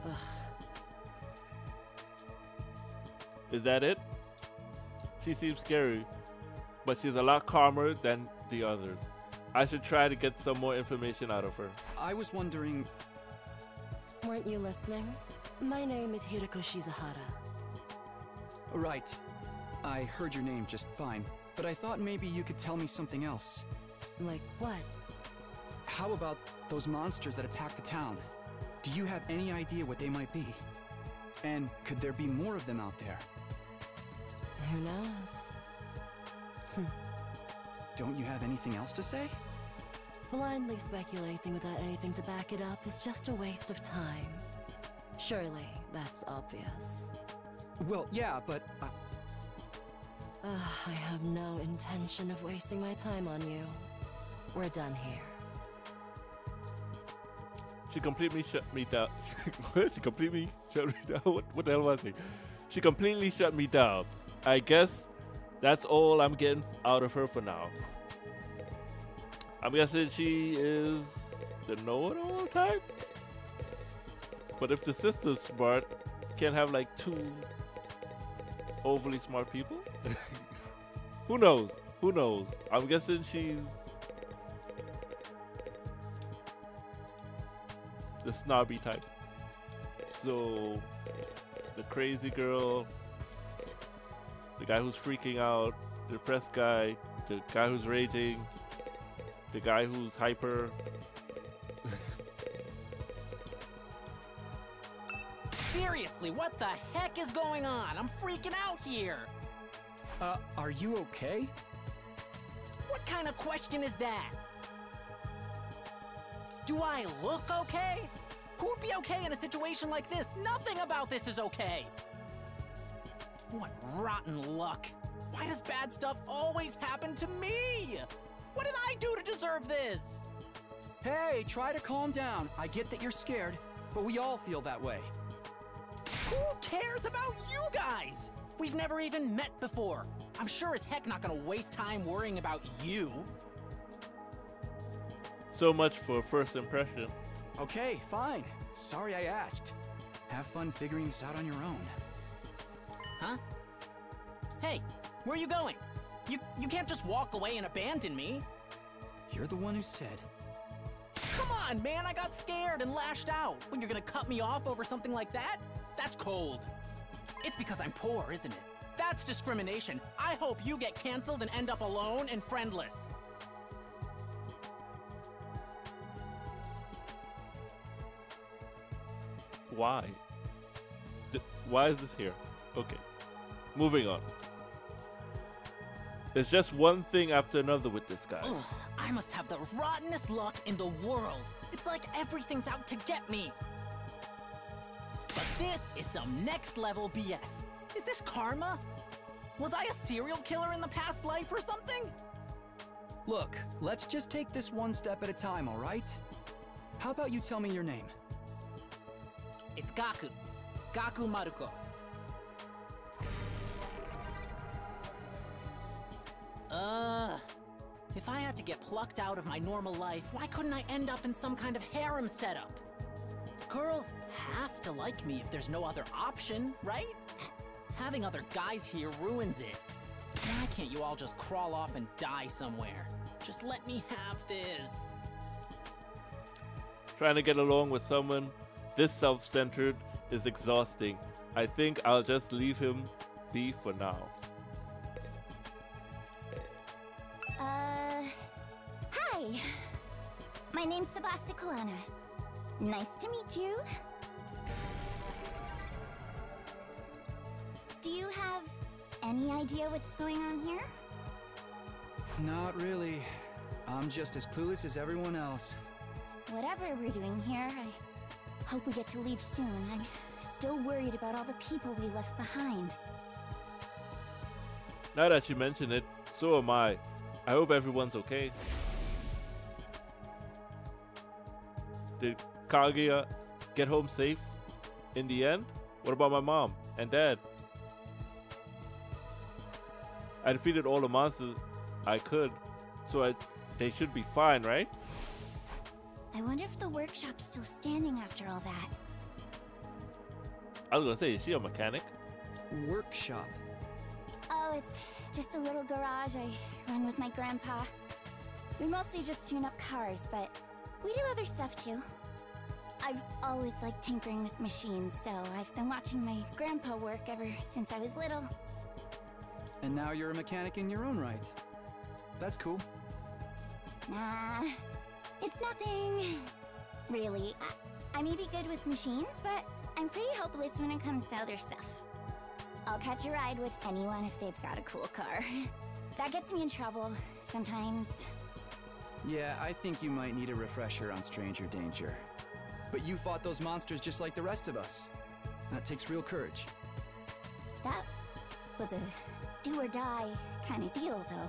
Ugh. Is that it? She seems scary, but she's a lot calmer than the others. I should try to get some more information out of her. I was wondering... Weren't you listening? My name is Hiriko Shizahara. Right. I heard your name just fine, but I thought maybe you could tell me something else. Like what? How about those monsters that attacked the town? Do you have any idea what they might be? And could there be more of them out there? Who knows? Don't you have anything else to say? Blindly speculating without anything to back it up is just a waste of time. Surely, that's obvious. Well, yeah, but... I have no intention of wasting my time on you. We're done here. She completely shut me down. She completely shut me down? What the hell was I saying? She completely shut me down. I guess that's all I'm getting out of her for now. I'm guessing she is the know-it-all type? But if the sister's smart, you can't have like two overly smart people? Who knows? Who knows? I'm guessing she's the snobby type. So the crazy girl, the guy who's freaking out, the depressed guy, the guy who's raging, the guy who's hyper. Seriously, what the heck is going on? I'm freaking out here! Are you okay? What kind of question is that? Do I look okay? Who would be okay in a situation like this? Nothing about this is okay! What rotten luck! Why does bad stuff always happen to me? What did I do to deserve this? Hey, try to calm down. I get that you're scared, but we all feel that way. Who cares about you guys? We've never even met before. I'm sure as heck not gonna waste time worrying about you. So much for first impression. Okay, fine. Sorry I asked. Have fun figuring this out on your own. Huh? Hey, where are you going? You can't just walk away and abandon me. You're the one who said. Come on, man, I got scared and lashed out. When you're gonna cut me off over something like that? That's cold. It's because I'm poor, isn't it? That's discrimination. I hope you get canceled and end up alone and friendless. Why? Why is this here? Okay. Moving on. There's just one thing after another with this guy. Ugh, I must have the rottenest luck in the world. It's like everything's out to get me. But this is some next level BS. Is this karma? Was I a serial killer in the past life or something? Look, let's just take this one step at a time, all right? How about you tell me your name? It's Gaku. Gaku Maruko. If I had to get plucked out of my normal life, why couldn't I end up in some kind of harem setup? Girls have to like me if there's no other option, right? Having other guys here ruins it. Why can't you all just crawl off and die somewhere? Just let me have this. Trying to get along with someone this self-centered is exhausting. I think I'll just leave him be for now. Hi. My name's Sebasticolana. Nice to meet you. Do you have any idea what's going on here? Not really. I'm just as clueless as everyone else. Whatever we're doing here, I hope we get to leave soon. I'm still worried about all the people we left behind. Now that you mention it, so am I. I hope everyone's okay. Did Kaguya get home safe in the end? What about my mom and dad? I defeated all the monsters I could, so they should be fine, right? I wonder if the workshop's still standing after all that. I was gonna say, is she a mechanic? Workshop? Oh, it's just a little garage I run with my grandpa. We mostly just tune up cars, but we do other stuff too. I've always liked tinkering with machines, so I've been watching my grandpa work ever since I was little. And now you're a mechanic in your own right. That's cool. Nah, it's nothing. Really, I may be good with machines, but I'm pretty hopeless when it comes to other stuff. I'll catch a ride with anyone if they've got a cool car. That gets me in trouble sometimes. Yeah, I think you might need a refresher on stranger danger. But you fought those monsters just like the rest of us. That takes real courage. That was a do-or-die kind of deal, though.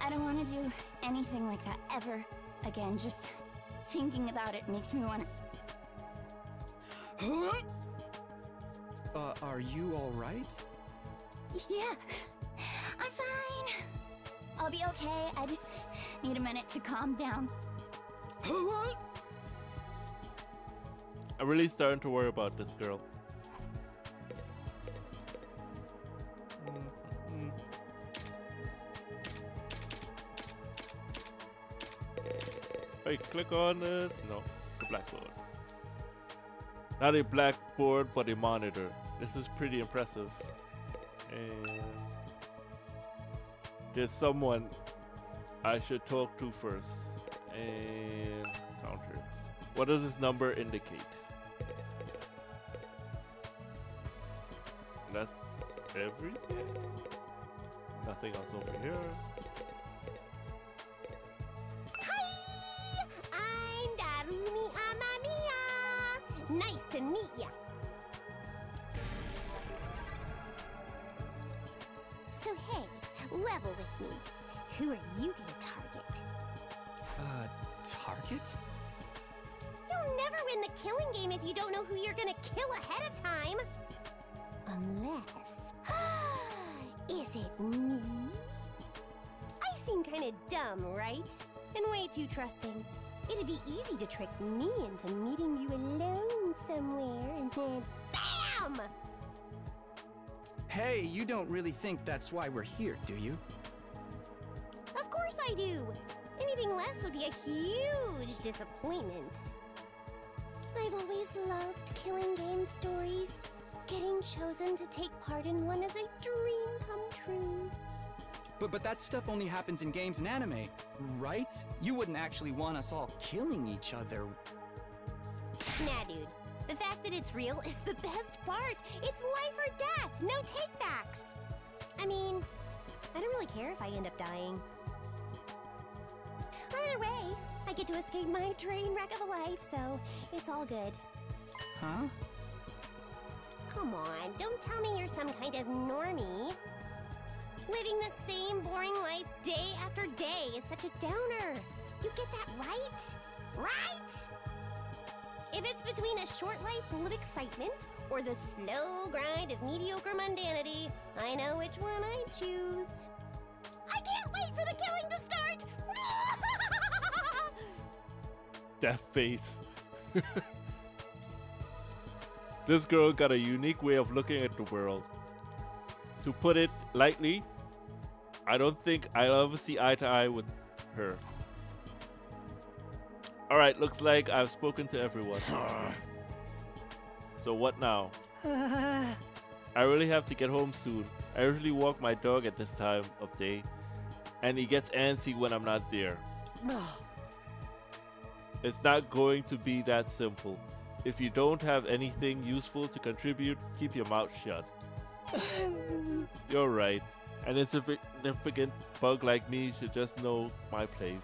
I don't want to do anything like that ever again. Just thinking about it makes me want to... Are you all right? Yeah, I'm fine. I'll be okay. I just need a minute to calm down. I'm really starting to worry about this girl. Hey, click on it. No, the blackboard. Not a blackboard, but a monitor. This is pretty impressive. And there's someone I should talk to first. And counter. What does this number indicate? That's everything? Nothing else over here. Hi! I'm Darumi Amamiya! Nice to meet ya! So hey, level with me. Who are you gonna target? Target? You'll never win the killing game if you don't know who you're gonna kill ahead of time! Unless... Is it me? I seem kinda dumb, right? And way too trusting. It'd be easy to trick me into meeting you alone somewhere and then BAM! Hey, you don't really think that's why we're here, do you? Of course I do! Anything less would be a huge disappointment. I've always loved killing game stories. Getting chosen to take part in one is a dream come true. But that stuff only happens in games and anime, right? You wouldn't actually want us all killing each other. Nah, dude. The fact that it's real is the best part. It's life or death, no takebacks. I mean, I don't really care if I end up dying. Either way, I get to escape my train wreck of a life, so it's all good. Huh? Come on, don't tell me you're some kind of normie. Living the same boring life day after day is such a downer. You get that right? Right? If it's between a short life full of excitement or the slow grind of mediocre mundanity, I know which one I'd choose. I can't wait for the killing to start! That face. This girl got a unique way of looking at the world. To put it lightly, I don't think I'll ever see eye to eye with her. Alright, looks like I've spoken to everyone. So what now? I really have to get home soon. I usually walk my dog at this time of day, and he gets antsy when I'm not there. It's not going to be that simple. If you don't have anything useful to contribute, keep your mouth shut. You're right. An insignificant bug like me should just know my place.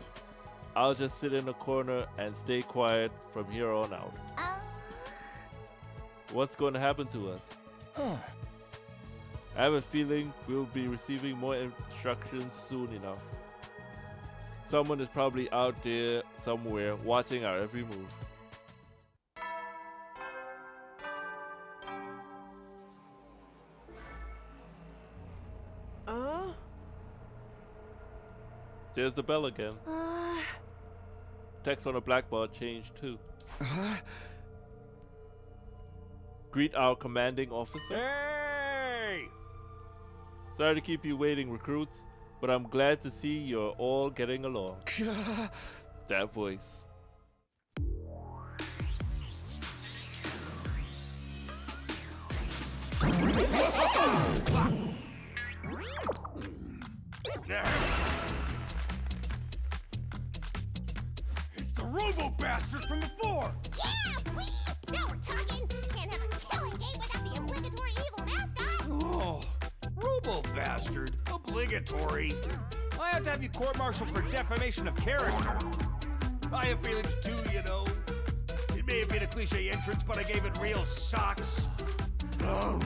I'll just sit in a corner and stay quiet from here on out. What's going to happen to us? I have a feeling we'll be receiving more instructions soon enough. Someone is probably out there somewhere watching our every move. There's the bell again. Text on the blackboard changed too. Greet our commanding officer. Hey! Sorry to keep you waiting, recruits, but I'm glad to see you're all getting along. That voice. It's the Robo-Bastard from before! Yeah, wee! Now we're talking! Can't have a killing game without the obligatory evil mascot! Oh, Robo-Bastard? Obligatory? I have to have you court-martialed for defamation of character. I have feelings too, you know. It may have been a cliche entrance, but I gave it real socks. Oh.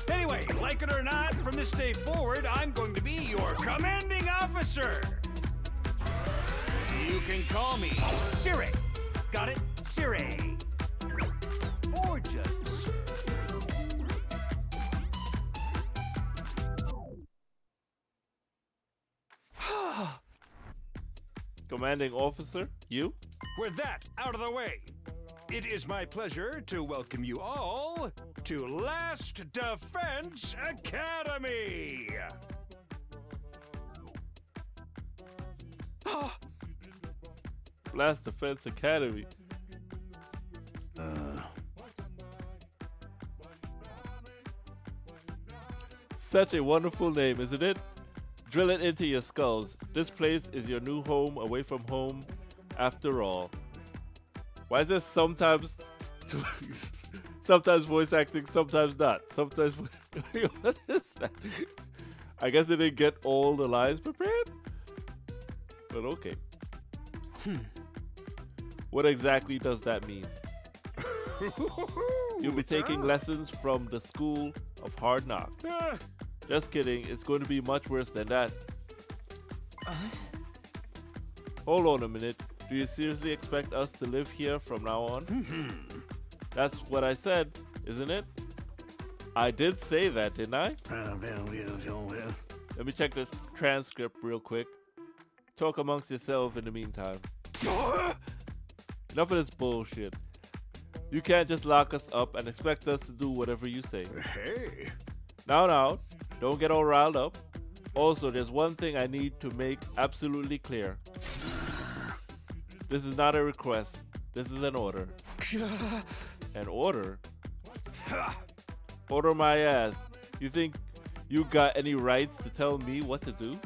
Anyway, like it or not, from this day forward, I'm going to be your commanding officer. You can call me Siri. Got it? Siri. Or just Sir. Commanding officer, you? With that out of the way, it is my pleasure to welcome you all to Last Defense Academy. Last Defense Academy. Such a wonderful name, isn't it? Drill it into your skulls. This place is your new home away from home after all. Why is this sometimes sometimes voice acting, sometimes not? Sometimes what is that? I guess they didn't get all the lines prepared? But okay. What exactly does that mean? You'll be taking lessons from the School of Hard Knocks. Just kidding, it's going to be much worse than that. Hold on a minute. Do you seriously expect us to live here from now on? That's what I said, isn't it? I did say that, didn't I? Let me check this transcript real quick. Talk amongst yourselves in the meantime. Enough of this bullshit. You can't just lock us up and expect us to do whatever you say. Hey. Now, don't get all riled up. Also, there's one thing I need to make absolutely clear. This is not a request. This is an order. An order? Order my ass. You think you got any rights to tell me what to do?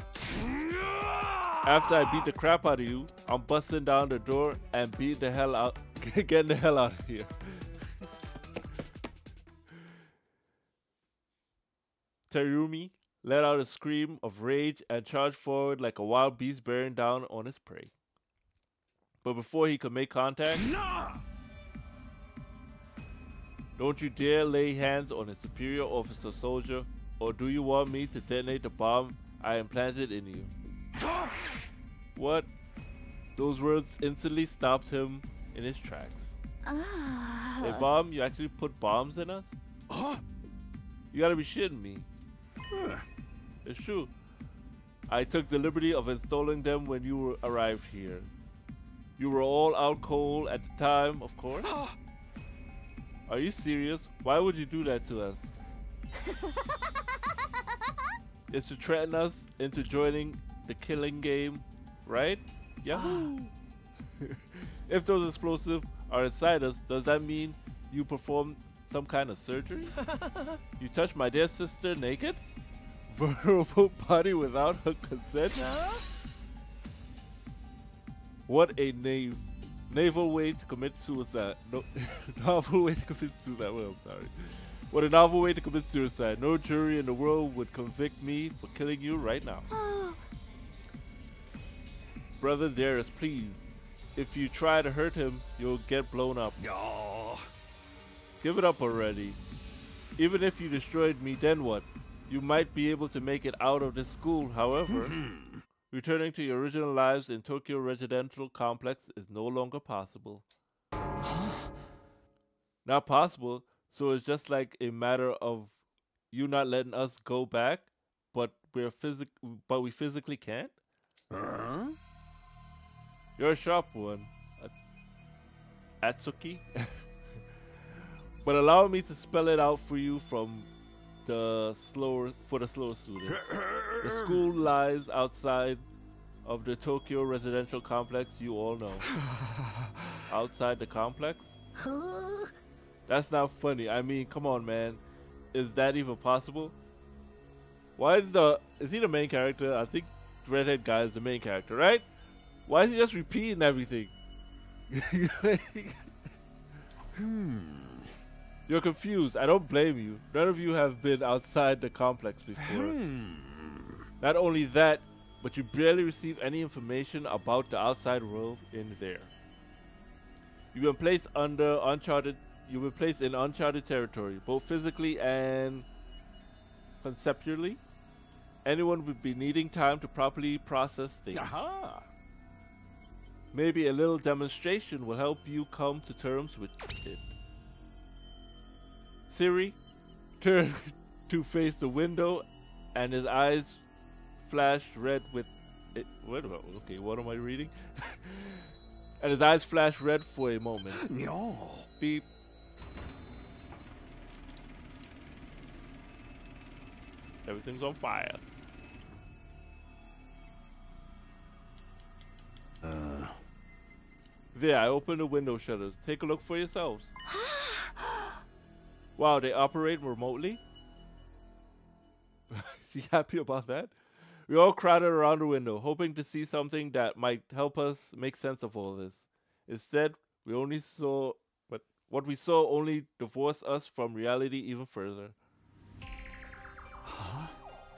After I beat the crap out of you, I'm busting down the door and getting the hell out of here. Terumi let out a scream of rage and charged forward like a wild beast bearing down on its prey. But before he could make contact, don't you dare lay hands on a superior officer, soldier, or do you want me to detonate the bomb I implanted in you? What? Those words instantly stopped him in his tracks. Hey, bomb? You actually put bombs in us? You gotta be shitting me. It's true. I took the liberty of installing them when you arrived here. You were all out cold at the time, of course. Are you serious? Why would you do that to us? It's to threaten us into joining the killing game, right? Yahoo! If those explosives are inside us, does that mean you performed some kind of surgery? You touched my dear sister naked? Vulnerable body without her consent? What a naval way to commit suicide. No, novel way to commit suicide. Well, I'm sorry. What a novel way to commit suicide. No jury in the world would convict me for killing you right now. Brother Darius, please. If you try to hurt him, you'll get blown up. Give it up already. Even if you destroyed me, then what? You might be able to make it out of this school, however. Returning to your original lives in Tokyo Residential Complex is no longer possible. Not possible, so it's just like a matter of you not letting us go back, but we physically can't? You're a sharp one, Atsuki. But allow me to spell it out for you for the slower students. The school lies outside of the Tokyo Residential Complex you all know. Outside the complex? That's not funny. I mean, come on, man. Is that even possible? Why is he the main character? I think the redhead guy is the main character, right? Why is he just repeating everything? You're confused. I don't blame you. None of you have been outside the complex before. Not only that, but you barely receive any information about the outside world in there. You've been placed in uncharted territory, both physically and conceptually. Anyone would be needing time to properly process things. Maybe a little demonstration will help you come to terms with it. Siri turned to face the window, and his eyes flashed red with it. What am I reading? And his eyes flashed red for a moment. Beep. Everything's on fire. There, I opened the window shutters. Take a look for yourselves. Wow, they operate remotely? You happy about that? We all crowded around the window, hoping to see something that might help us make sense of all this. Instead, we only saw what we saw only divorced us from reality even further.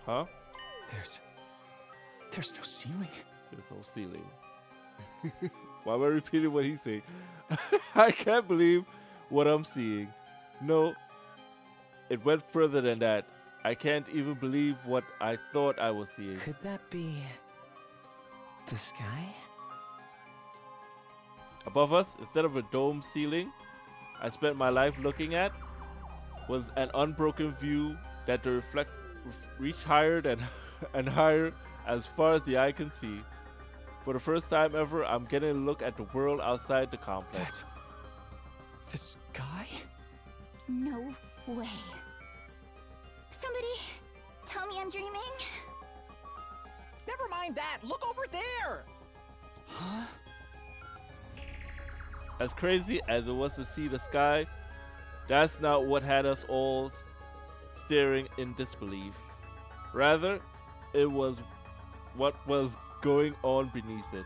Huh? There's no ceiling. There's no ceiling. Why am I repeating what he's saying? I can't believe what I'm seeing. No, it went further than that. I can't even believe what I thought I was seeing. Could that be the sky? Above us, instead of a domed ceiling I spent my life looking at, was an unbroken view that reached higher and higher as far as the eye can see. For the first time ever, I'm getting a look at the world outside the complex. That's the sky? No way. Somebody tell me I'm dreaming. Never mind that. Look over there. Huh? As crazy as it was to see the sky, that's not what had us all staring in disbelief. Rather, it was what was going on beneath it.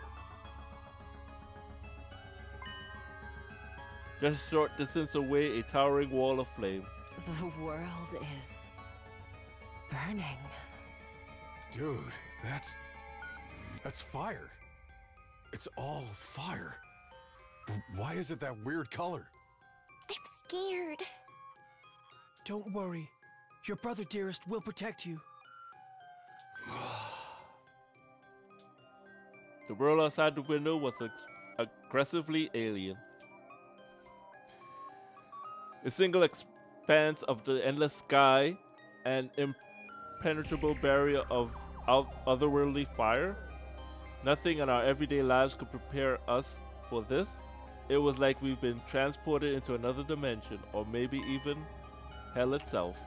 Just a short distance away, a towering wall of flame. The world is burning. Dude, that's fire. It's all fire. Why is it that weird color? I'm scared. Don't worry. Your brother, dearest, will protect you. The world outside the window was aggressively alien. A single expanse of the endless sky, an impenetrable barrier of otherworldly fire. Nothing in our everyday lives could prepare us for this. It was like we've been transported into another dimension, or maybe even hell itself.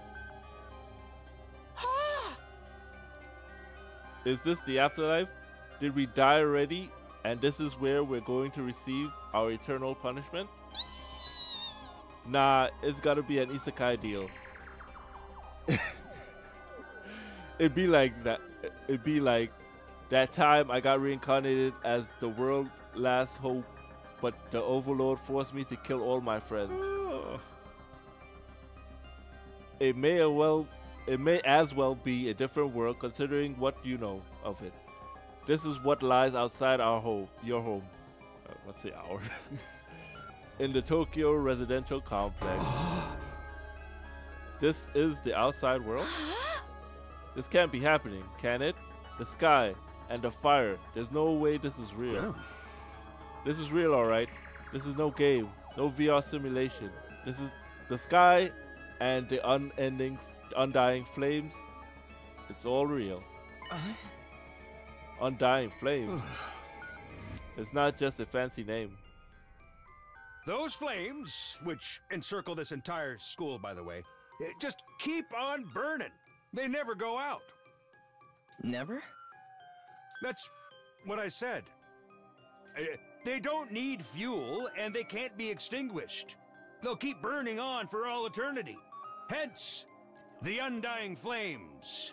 Is this the afterlife? Did we die already, and this is where we're going to receive our eternal punishment? Nah, it's gotta be an isekai deal. It'd be like that. It'd be like that time I got reincarnated as the world's last hope, but the Overlord forced me to kill all my friends. It may as well be a different world, considering what you know of it. This is what lies outside our home, your home. Let's say our. In the Tokyo residential complex. This is the outside world? This can't be happening, can it? The sky and the fire. There's no way this is real. Yeah. This is real, alright. This is no game, no VR simulation. This is the sky and the undying flames. It's all real. Undying flames. It's not just a fancy name. Those flames, which encircle this entire school, by the way, just keep on burning. They never go out. Never? That's what I said. They don't need fuel, and they can't be extinguished. They'll keep burning on for all eternity. Hence, the undying flames.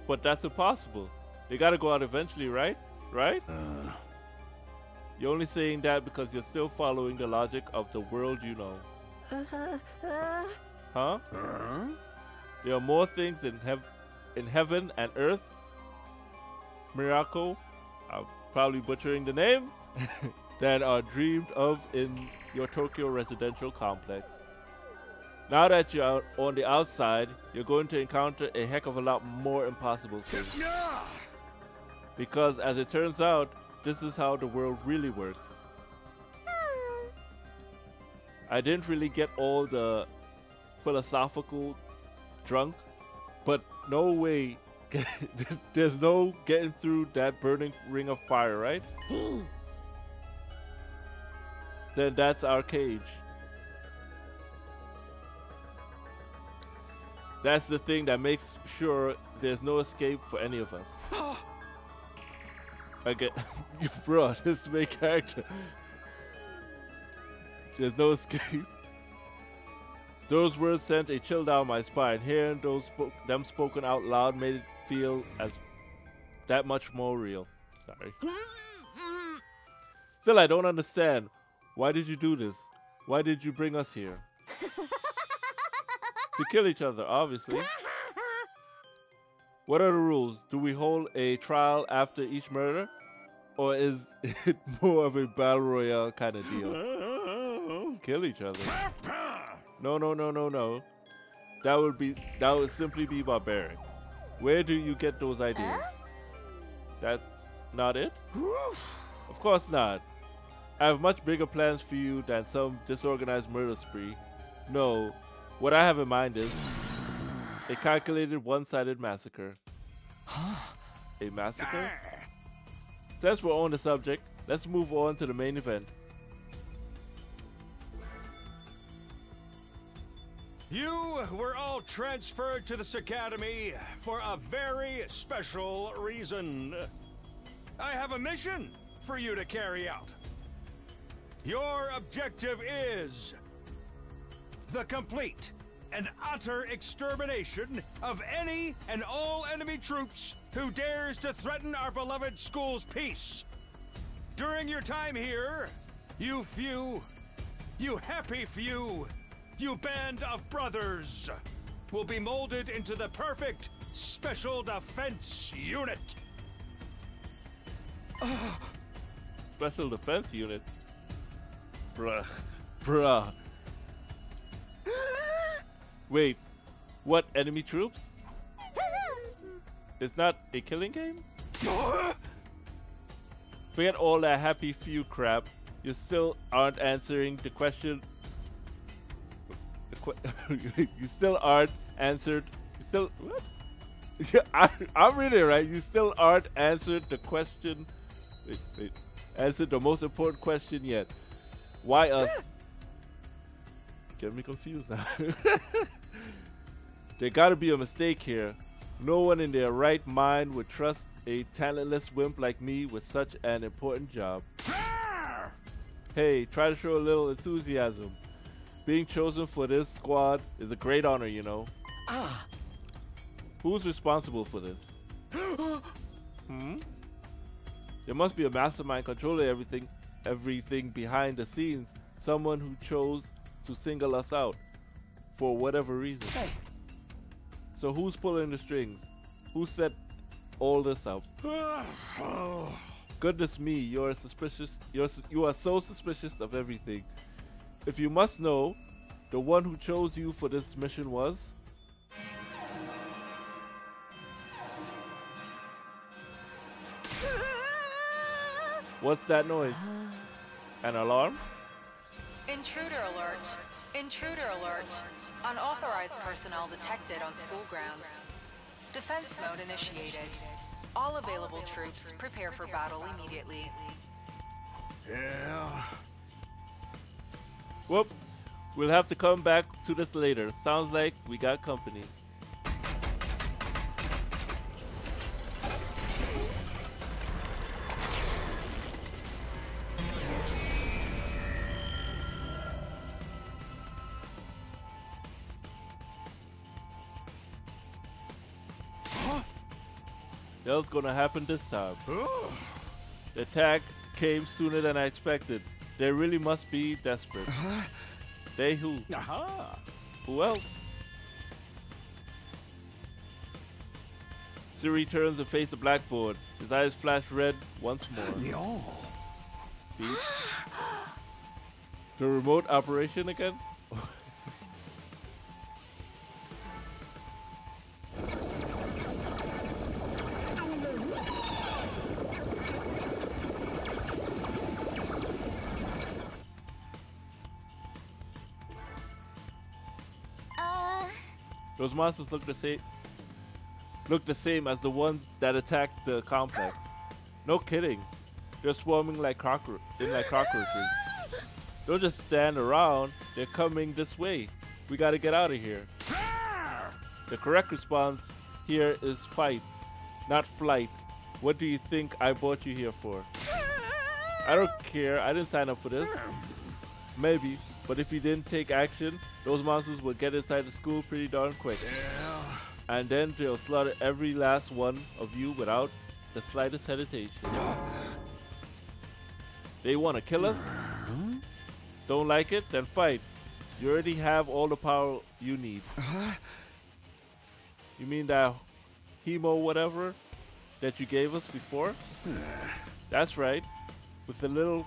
But that's impossible. They gotta go out eventually, right? Right? You're only saying that because you're still following the logic of the world you know. Huh? There are more things in heaven and earth. Miracle, I'm probably butchering the name, that are dreamed of in your Tokyo residential complex. Now that you're on the outside, you're going to encounter a heck of a lot more impossible things. Because as it turns out, this is how the world really works. I didn't really get all the philosophical drunk, but no way, there's no getting through that burning ring of fire, right? Then that's our cage. That's the thing that makes sure there's no escape for any of us. Again, bro, this main character. There's no escape. Those words sent a chill down my spine. Hearing them spoken out loud made it feel as that much more real. Sorry. Still, I don't understand. Why did you do this? Why did you bring us here? To kill each other, obviously. What are the rules? Do we hold a trial after each murder? Or is it more of a battle royale kind of deal? Kill each other. No. That would simply be barbaric. Where do you get those ideas? That's not it? Of course not. I have much bigger plans for you than some disorganized murder spree. No, what I have in mind is a calculated one-sided massacre. A massacre? Since we're on the subject, let's move on to the main event. You were all transferred to this academy for a very special reason. I have a mission for you to carry out. Your objective is the complete and utter extermination of any and all enemy troops who dares to threaten our beloved school's peace. During your time here, you happy few, you band of brothers will be molded into the perfect Special Defense Unit. Special Defense Unit. Bruh. Bruh. Wait. What, enemy troops? It's not a killing game? Forget all that happy few crap. You still aren't answering the question. You still aren't answered. You still what? Yeah, I'm reading it right. You still aren't answered the question. Wait. Answered the most important question yet. Why us? Get me confused now. There gotta be a mistake here. No one in their right mind would trust a talentless wimp like me with such an important job. Hey, try to show a little enthusiasm. Being chosen for this squad is a great honor, you know. Who's responsible for this? There must be a mastermind controlling everything behind the scenes. Someone who chose to single us out for whatever reason. Hey. So who's pulling the strings? Who set all this up? Goodness me, you are suspicious. You are so suspicious of everything. If you must know, the one who chose you for this mission was. What's that noise? An alarm? Intruder alert. Intruder alert. Unauthorized personnel detected on school grounds. Defense mode initiated. All available troops prepare for battle immediately. Yeah. Whoop. We'll have to come back to this later. Sounds like we got company. What's gonna happen this time? The attack came sooner than I expected. They really must be desperate. They who? Who else? Siri turns to face the blackboard. His eyes flash red once more. Beep. The remote operation again? Those monsters look the same as the ones that attacked the complex. No kidding. They're swarming like cockroaches. Don't just stand around. They're coming this way. We gotta get out of here. The correct response here is fight, not flight. What do you think I brought you here for? I don't care. I didn't sign up for this. Maybe. But if you didn't take action, those monsters will get inside the school pretty darn quick. And then they'll slaughter every last one of you without the slightest hesitation. They want to kill us? Don't like it? Then fight. You already have all the power you need. You mean that hemo whatever that you gave us before? That's right. With a little...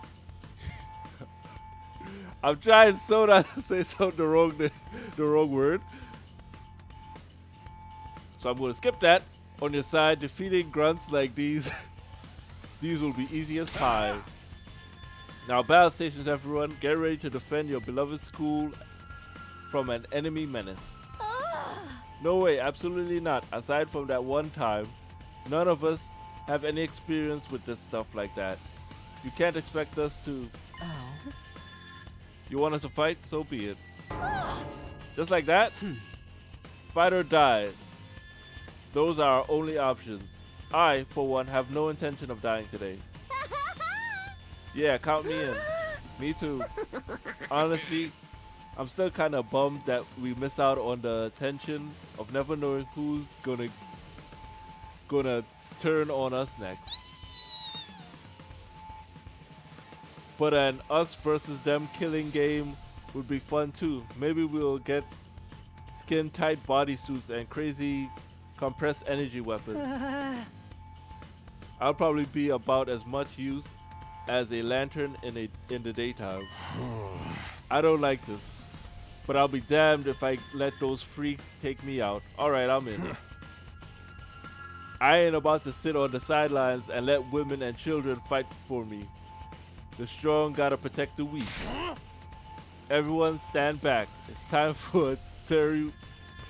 I'm trying so not to say the wrong word. So I'm going to skip that. On your side, defeating grunts like these, these will be easy as pie. Now battle stations, everyone. Get ready to defend your beloved school from an enemy menace. No way, absolutely not. Aside from that one time, none of us have any experience with this stuff like that. You can't expect us to... You want us to fight? So be it. Just like that? Fight or die. Those are our only options. I, for one, have no intention of dying today. Yeah, count me in. Me too. Honestly, I'm still kind of bummed that we miss out on the tension of never knowing who's gonna turn on us next. But an us versus them killing game would be fun too. Maybe we'll get skin-tight bodysuits and crazy compressed energy weapon. I'll probably be about as much use as a lantern in the daytime. I don't like this, but I'll be damned if I let those freaks take me out. Alright, I'm in. I ain't about to sit on the sidelines and let women and children fight for me. The strong gotta protect the weak. Everyone stand back. It's time for Takemeru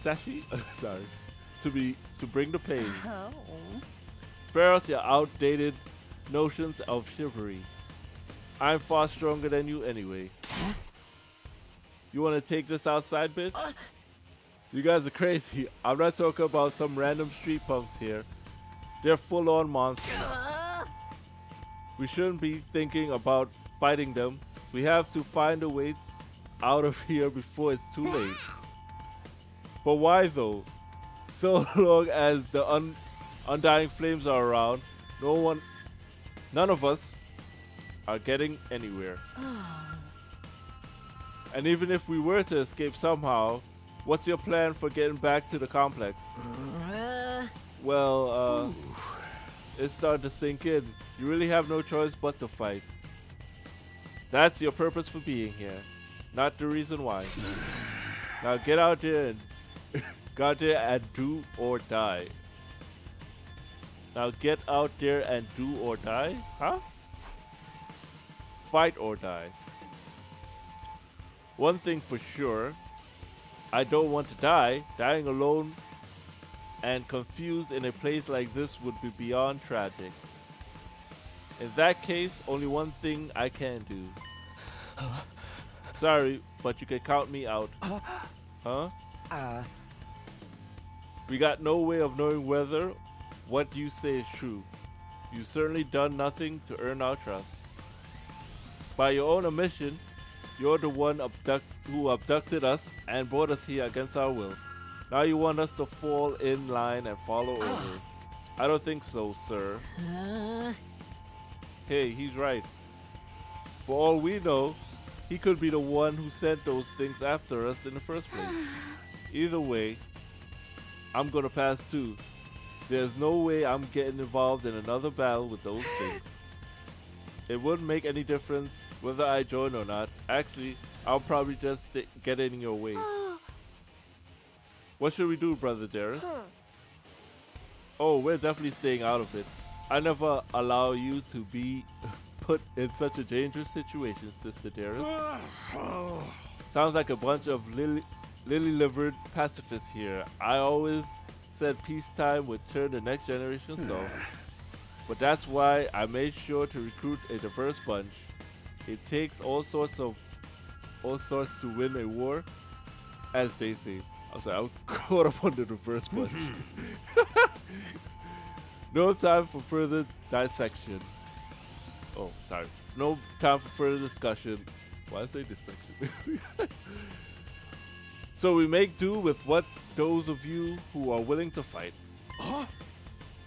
Sashi? Sorry. To bring the pain. Oh. Spare us your outdated notions of chivalry. I'm far stronger than you anyway. You want to take this outside, bitch? You guys are crazy. I'm not talking about some random street punks here. They're full-on monsters. We shouldn't be thinking about fighting them. We have to find a way out of here before it's too late. But why though? So long as the undying flames are around, none of us are getting anywhere. And even if we were to escape somehow, what's your plan for getting back to the complex? Well, it's starting to sink in. You really have no choice but to fight. That's your purpose for being here, not the reason why. Now get out there and do or die. Now get out there and do or die? Huh? Fight or die. One thing for sure, I don't want to die. Dying alone and confused in a place like this would be beyond tragic. In that case, only one thing I can do. Sorry, but you can count me out. Huh? We got no way of knowing whether what you say is true. You've certainly done nothing to earn our trust. By your own admission, you're the one who abducted us and brought us here against our will. Now you want us to fall in line and follow orders. I don't think so, sir. Hey, he's right. For all we know, he could be the one who sent those things after us in the first place. Either way, I'm gonna pass too. There's no way I'm getting involved in another battle with those things. It wouldn't make any difference whether I join or not. Actually, I'll probably just get in your way. What should we do, Brother Darius? Oh, we're definitely staying out of it. I never allow you to be put in such a dangerous situation, Sister Darius. Sounds like a bunch of lily-livered pacifists here. I always said peacetime would turn the next generation soft. But that's why I made sure to recruit a diverse bunch. It takes all sorts to win a war, as they say. I'm sorry, I was caught up on the diverse bunch. No time for further dissection. Oh, sorry. No time for further discussion. Why did I say dissection? So we make do with what those of you who are willing to fight.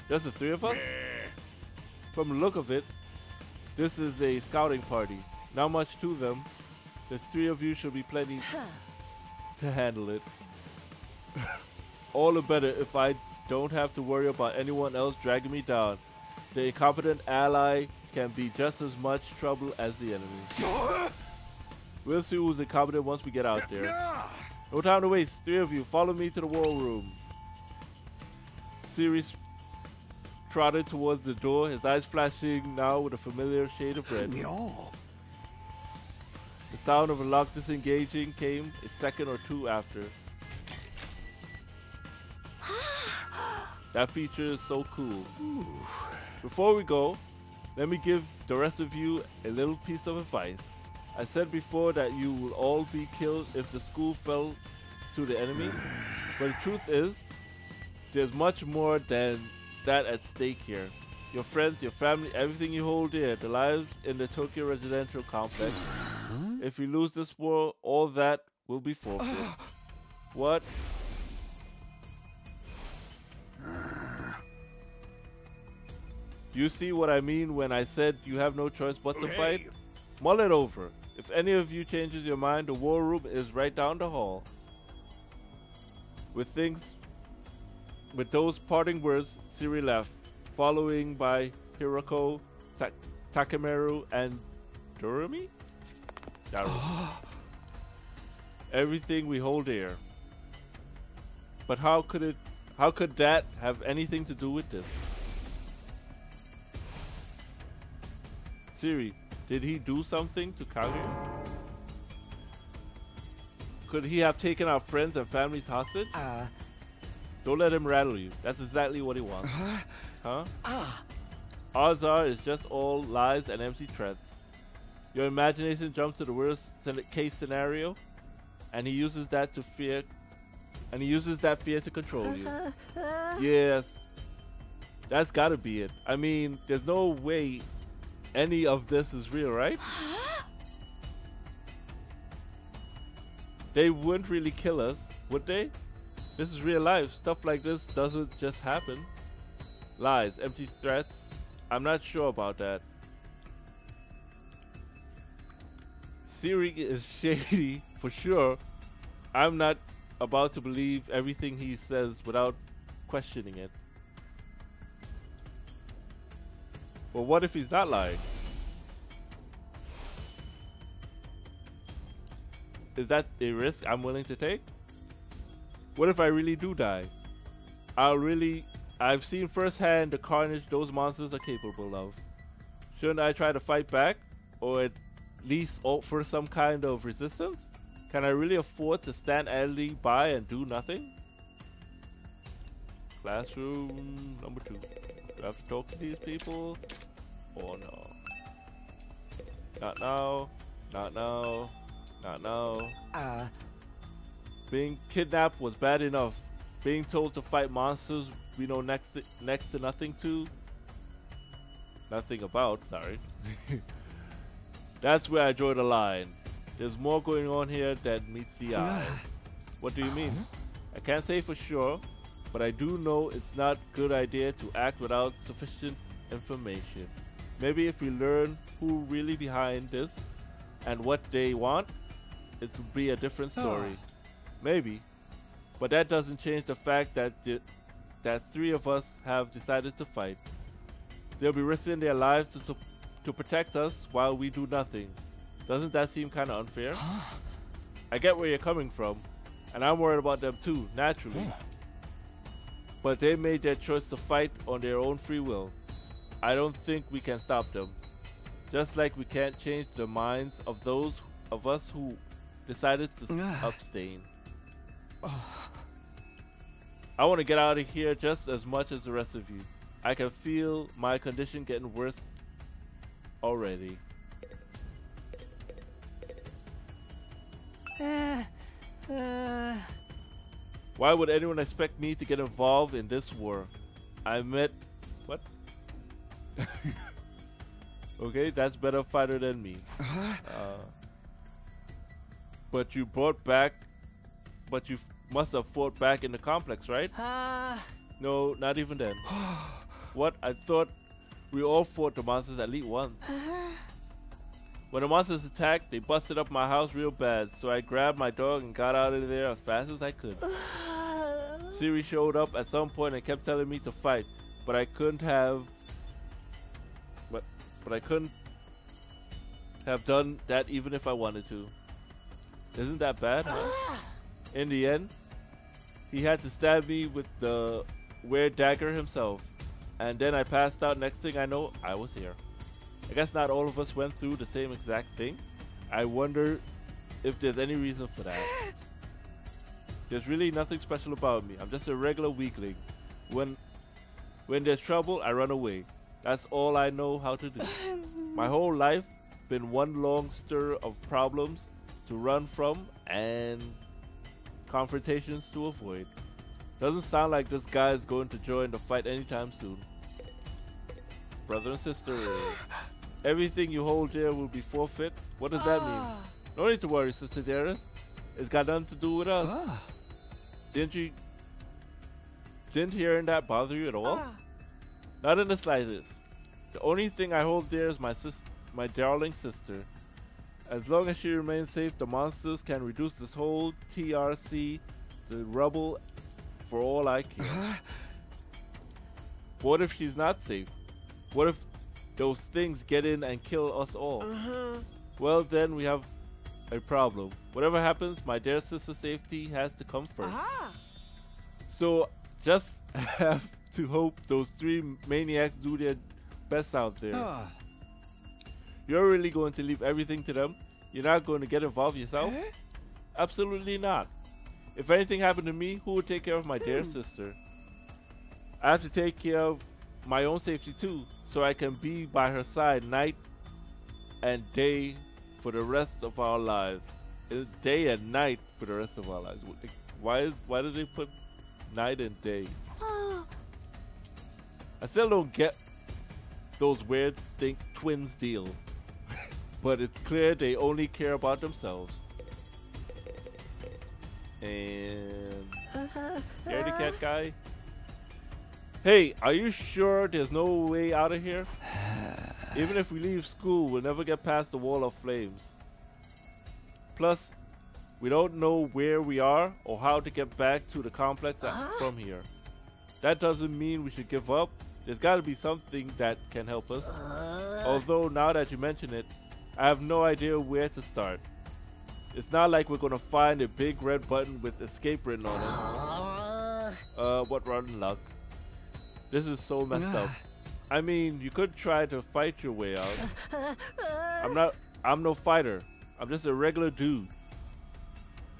Just the three of us? From the look of it, this is a scouting party. Not much to them. The three of you should be plenty to handle it. All the better if I don't have to worry about anyone else dragging me down. The incompetent ally can be just as much trouble as the enemy. We'll see who's incompetent once we get out there. No time to waste. Three of you, follow me to the war room. Sirius trotted towards the door, his eyes flashing now with a familiar shade of red. The sound of a lock disengaging came a second or two after. That feature is so cool. Before we go, let me give the rest of you a little piece of advice. I said before that you will all be killed if the school fell to the enemy, but the truth is, there's much more than that at stake here. Your friends, your family, everything you hold dear, the lives in the Tokyo residential complex. If we lose this war, all that will be forfeit. What? You see what I mean when I said you have no choice but to fight? Mull it over. If any of you changes your mind, the war room is right down the hall. With those parting words, Siri left, following by Hiroko, Takemeru, and Doremi? Everything we hold dear. But how could that have anything to do with this? Siri, did he do something to Kaguya? Could he have taken our friends and families hostage? Don't let him rattle you. That's exactly what he wants. Huh? Odds are it's just all lies and empty threats. Your imagination jumps to the worst case scenario, and he uses that fear to control you. Yes. That's gotta be it. I mean, there's no way any of this is real, right? They wouldn't really kill us, would they? This is real life. Stuff like this doesn't just happen. Lies, empty threats. I'm not sure about that. Siri is shady for sure. I'm not about to believe everything he says without questioning it. But what if he's not lying? Is that a risk I'm willing to take? What if I really do die? I've seen firsthand the carnage those monsters are capable of. Shouldn't I try to fight back? Or at least offer some kind of resistance? Can I really afford to stand idly by and do nothing? Classroom number 2. Do I have to talk to these people? Or no? Not now. Not now. Not now. Being kidnapped was bad enough. Being told to fight monsters we know next to nothing about, sorry. That's where I draw the line. There's more going on here than meets the eye. What do you mean? I can't say for sure, but I do know it's not a good idea to act without sufficient information. Maybe if we learn who really behind this and what they want, it would be a different story. Maybe. But that doesn't change the fact that that 3 of us have decided to fight. They'll be risking their lives to protect us while we do nothing. Doesn't that seem kind of unfair? I get where you're coming from, and I'm worried about them too, naturally. But they made their choice to fight on their own free will. I don't think we can stop them. Just like we can't change the minds of those of us who decided to abstain. I want to get out of here just as much as the rest of you. I can feel my condition getting worse already. Why would anyone expect me to get involved in this war? I met... What? Okay, that's better fighter than me. But you brought back... But you must have fought back in the complex, right? No, not even then. What? I thought we all fought the monsters at least once. When the monsters attacked, they busted up my house real bad, so I grabbed my dog and got out of there as fast as I could. Siri showed up at some point and kept telling me to fight, but I couldn't have... But I couldn't have done that even if I wanted to. Isn't that bad, huh? In the end, he had to stab me with the weird dagger himself. And then I passed out. Next thing I know, I was here. I guess not all of us went through the same exact thing. I wonder if there's any reason for that. There's really nothing special about me. I'm just a regular weakling. When there's trouble, I run away. That's all I know how to do. My whole life been one long stir of problems to run from and confrontations to avoid. Doesn't sound like this guy is going to join the fight anytime soon. Brother and sister, everything you hold dear will be forfeit. What does that mean? No need to worry, Sister Darius. It's got nothing to do with us. Didn't hearing that bother you at all? Not in the slightest. The only thing I hold dear is my darling sister. As long as she remains safe, the monsters can reduce this whole TRC, the rubble, for all I care. What if she's not safe? What if those things get in and kill us all? Well, then we have a problem. Whatever happens, my dear sister's safety has to come first. So just have to hope those 3 maniacs do their best out there. You're really going to leave everything to them? You're not going to get involved yourself? Absolutely not. If anything happened to me, who would take care of my dear sister? I have to take care of my own safety too, so I can be by her side night and day for the rest of our lives. It's day and night for the rest of our lives. Why do they put night and day? I still don't get those weird twins deal. But it's clear they only care about themselves. And Scaredy Cat guy. Hey, are you sure there's no way out of here? Even if we leave school, we'll never get past the wall of flames. Plus, we don't know where we are or how to get back to the complex from here. That doesn't mean we should give up. There's got to be something that can help us. Although, now that you mention it, I have no idea where to start. It's not like we're gonna find a big red button with escape written on it. What rotten luck. This is so messed up. I mean, you could try to fight your way out. I'm no fighter. I'm just a regular dude.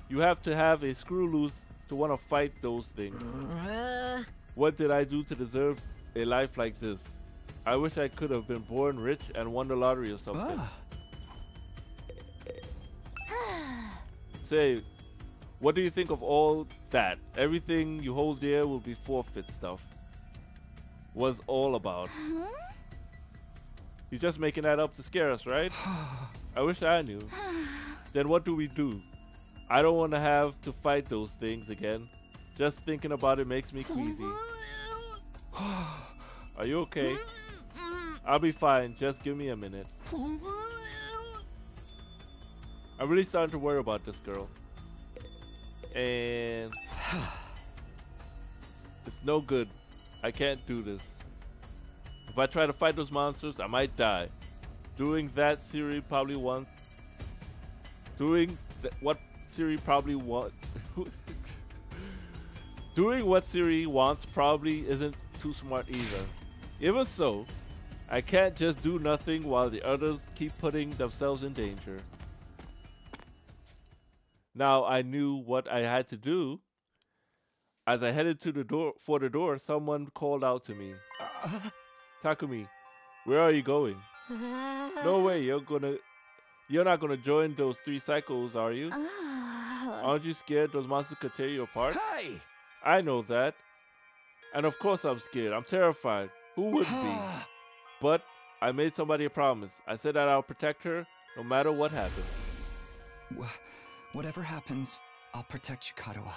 You have to have a screw loose to want to fight those things. What did I do to deserve a life like this? I wish I could have been born rich and won the lottery or something. Say, what do you think of all that? Everything you hold dear will be forfeit stuff. Was all about. You're just making that up to scare us, right? I wish I knew. Then what do we do? I don't want to have to fight those things again. Just thinking about it makes me queasy. Are you okay? I'll be fine. Just give me a minute. I'm really starting to worry about this girl. And it's no good. I can't do this. If I try to fight those monsters, I might die. Doing that Siri probably wants. Doing what Siri probably wants. Doing what Siri wants probably isn't too smart either. Even so, I can't just do nothing while the others keep putting themselves in danger. Now I knew what I had to do. As I headed to the door, someone called out to me. Takumi, where are you going? No way, you're not gonna join those 3 psychos, are you? Aren't you scared those monsters could tear you apart? Hey! I know that. And of course I'm scared. I'm terrified. Who wouldn't be? But I made somebody a promise. I said that I'll protect her no matter what happens. Whatever happens, I'll protect you, Kadoa.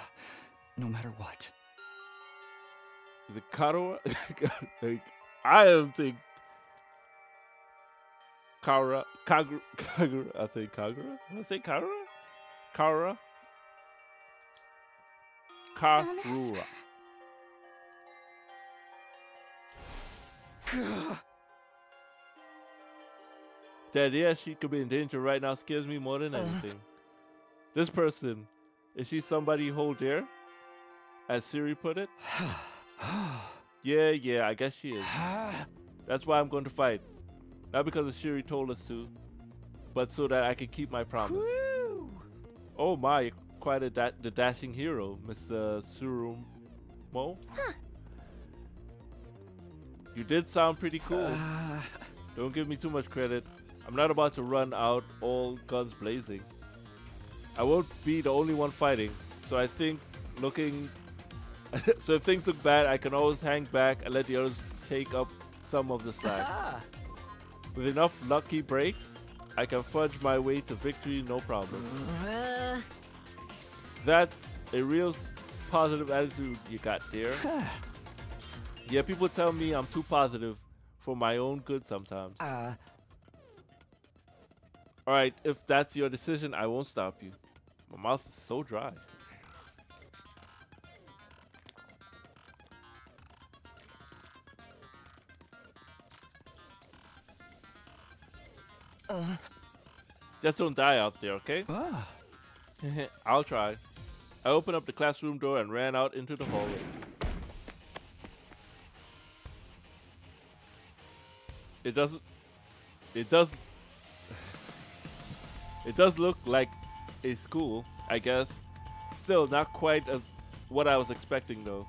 No matter what. The Kadoa? Like, I don't think Kagura. I think Kagura. I say Kagura? Kara? Kagura. The idea she could be in danger right now scares me more than anything. This person, is she somebody you hold dear? As Siri put it? Yeah, I guess she is. That's why I'm going to fight. Not because Siri told us to, but so that I can keep my promise. Woo! Oh my, you're quite the dashing hero, Mr. Tsurumo. You did sound pretty cool. Don't give me too much credit. I'm not about to run out all guns blazing. I won't be the only one fighting, so I think so if things look bad, I can always hang back and let the others take up some of the slack. With enough lucky breaks, I can fudge my way to victory no problem. That's a real positive attitude you got there. Yeah, people tell me I'm too positive for my own good sometimes. Alright, if that's your decision, I won't stop you. My mouth is so dry. Just don't die out there, okay? I'll try. I opened up the classroom door and ran out into the hallway. It does look like a school, I guess. Still not quite as what I was expecting though.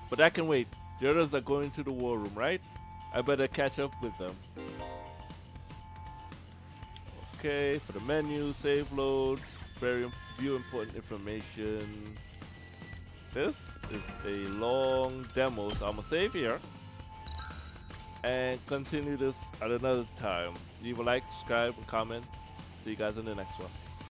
But I can wait. The others are going to the war room, right? I better catch up with them. Okay, for the menu, save load, view important information. This is a long demo, so I'm gonna save here and continue this at another time. Leave a like, subscribe, and comment. See you guys in the next one.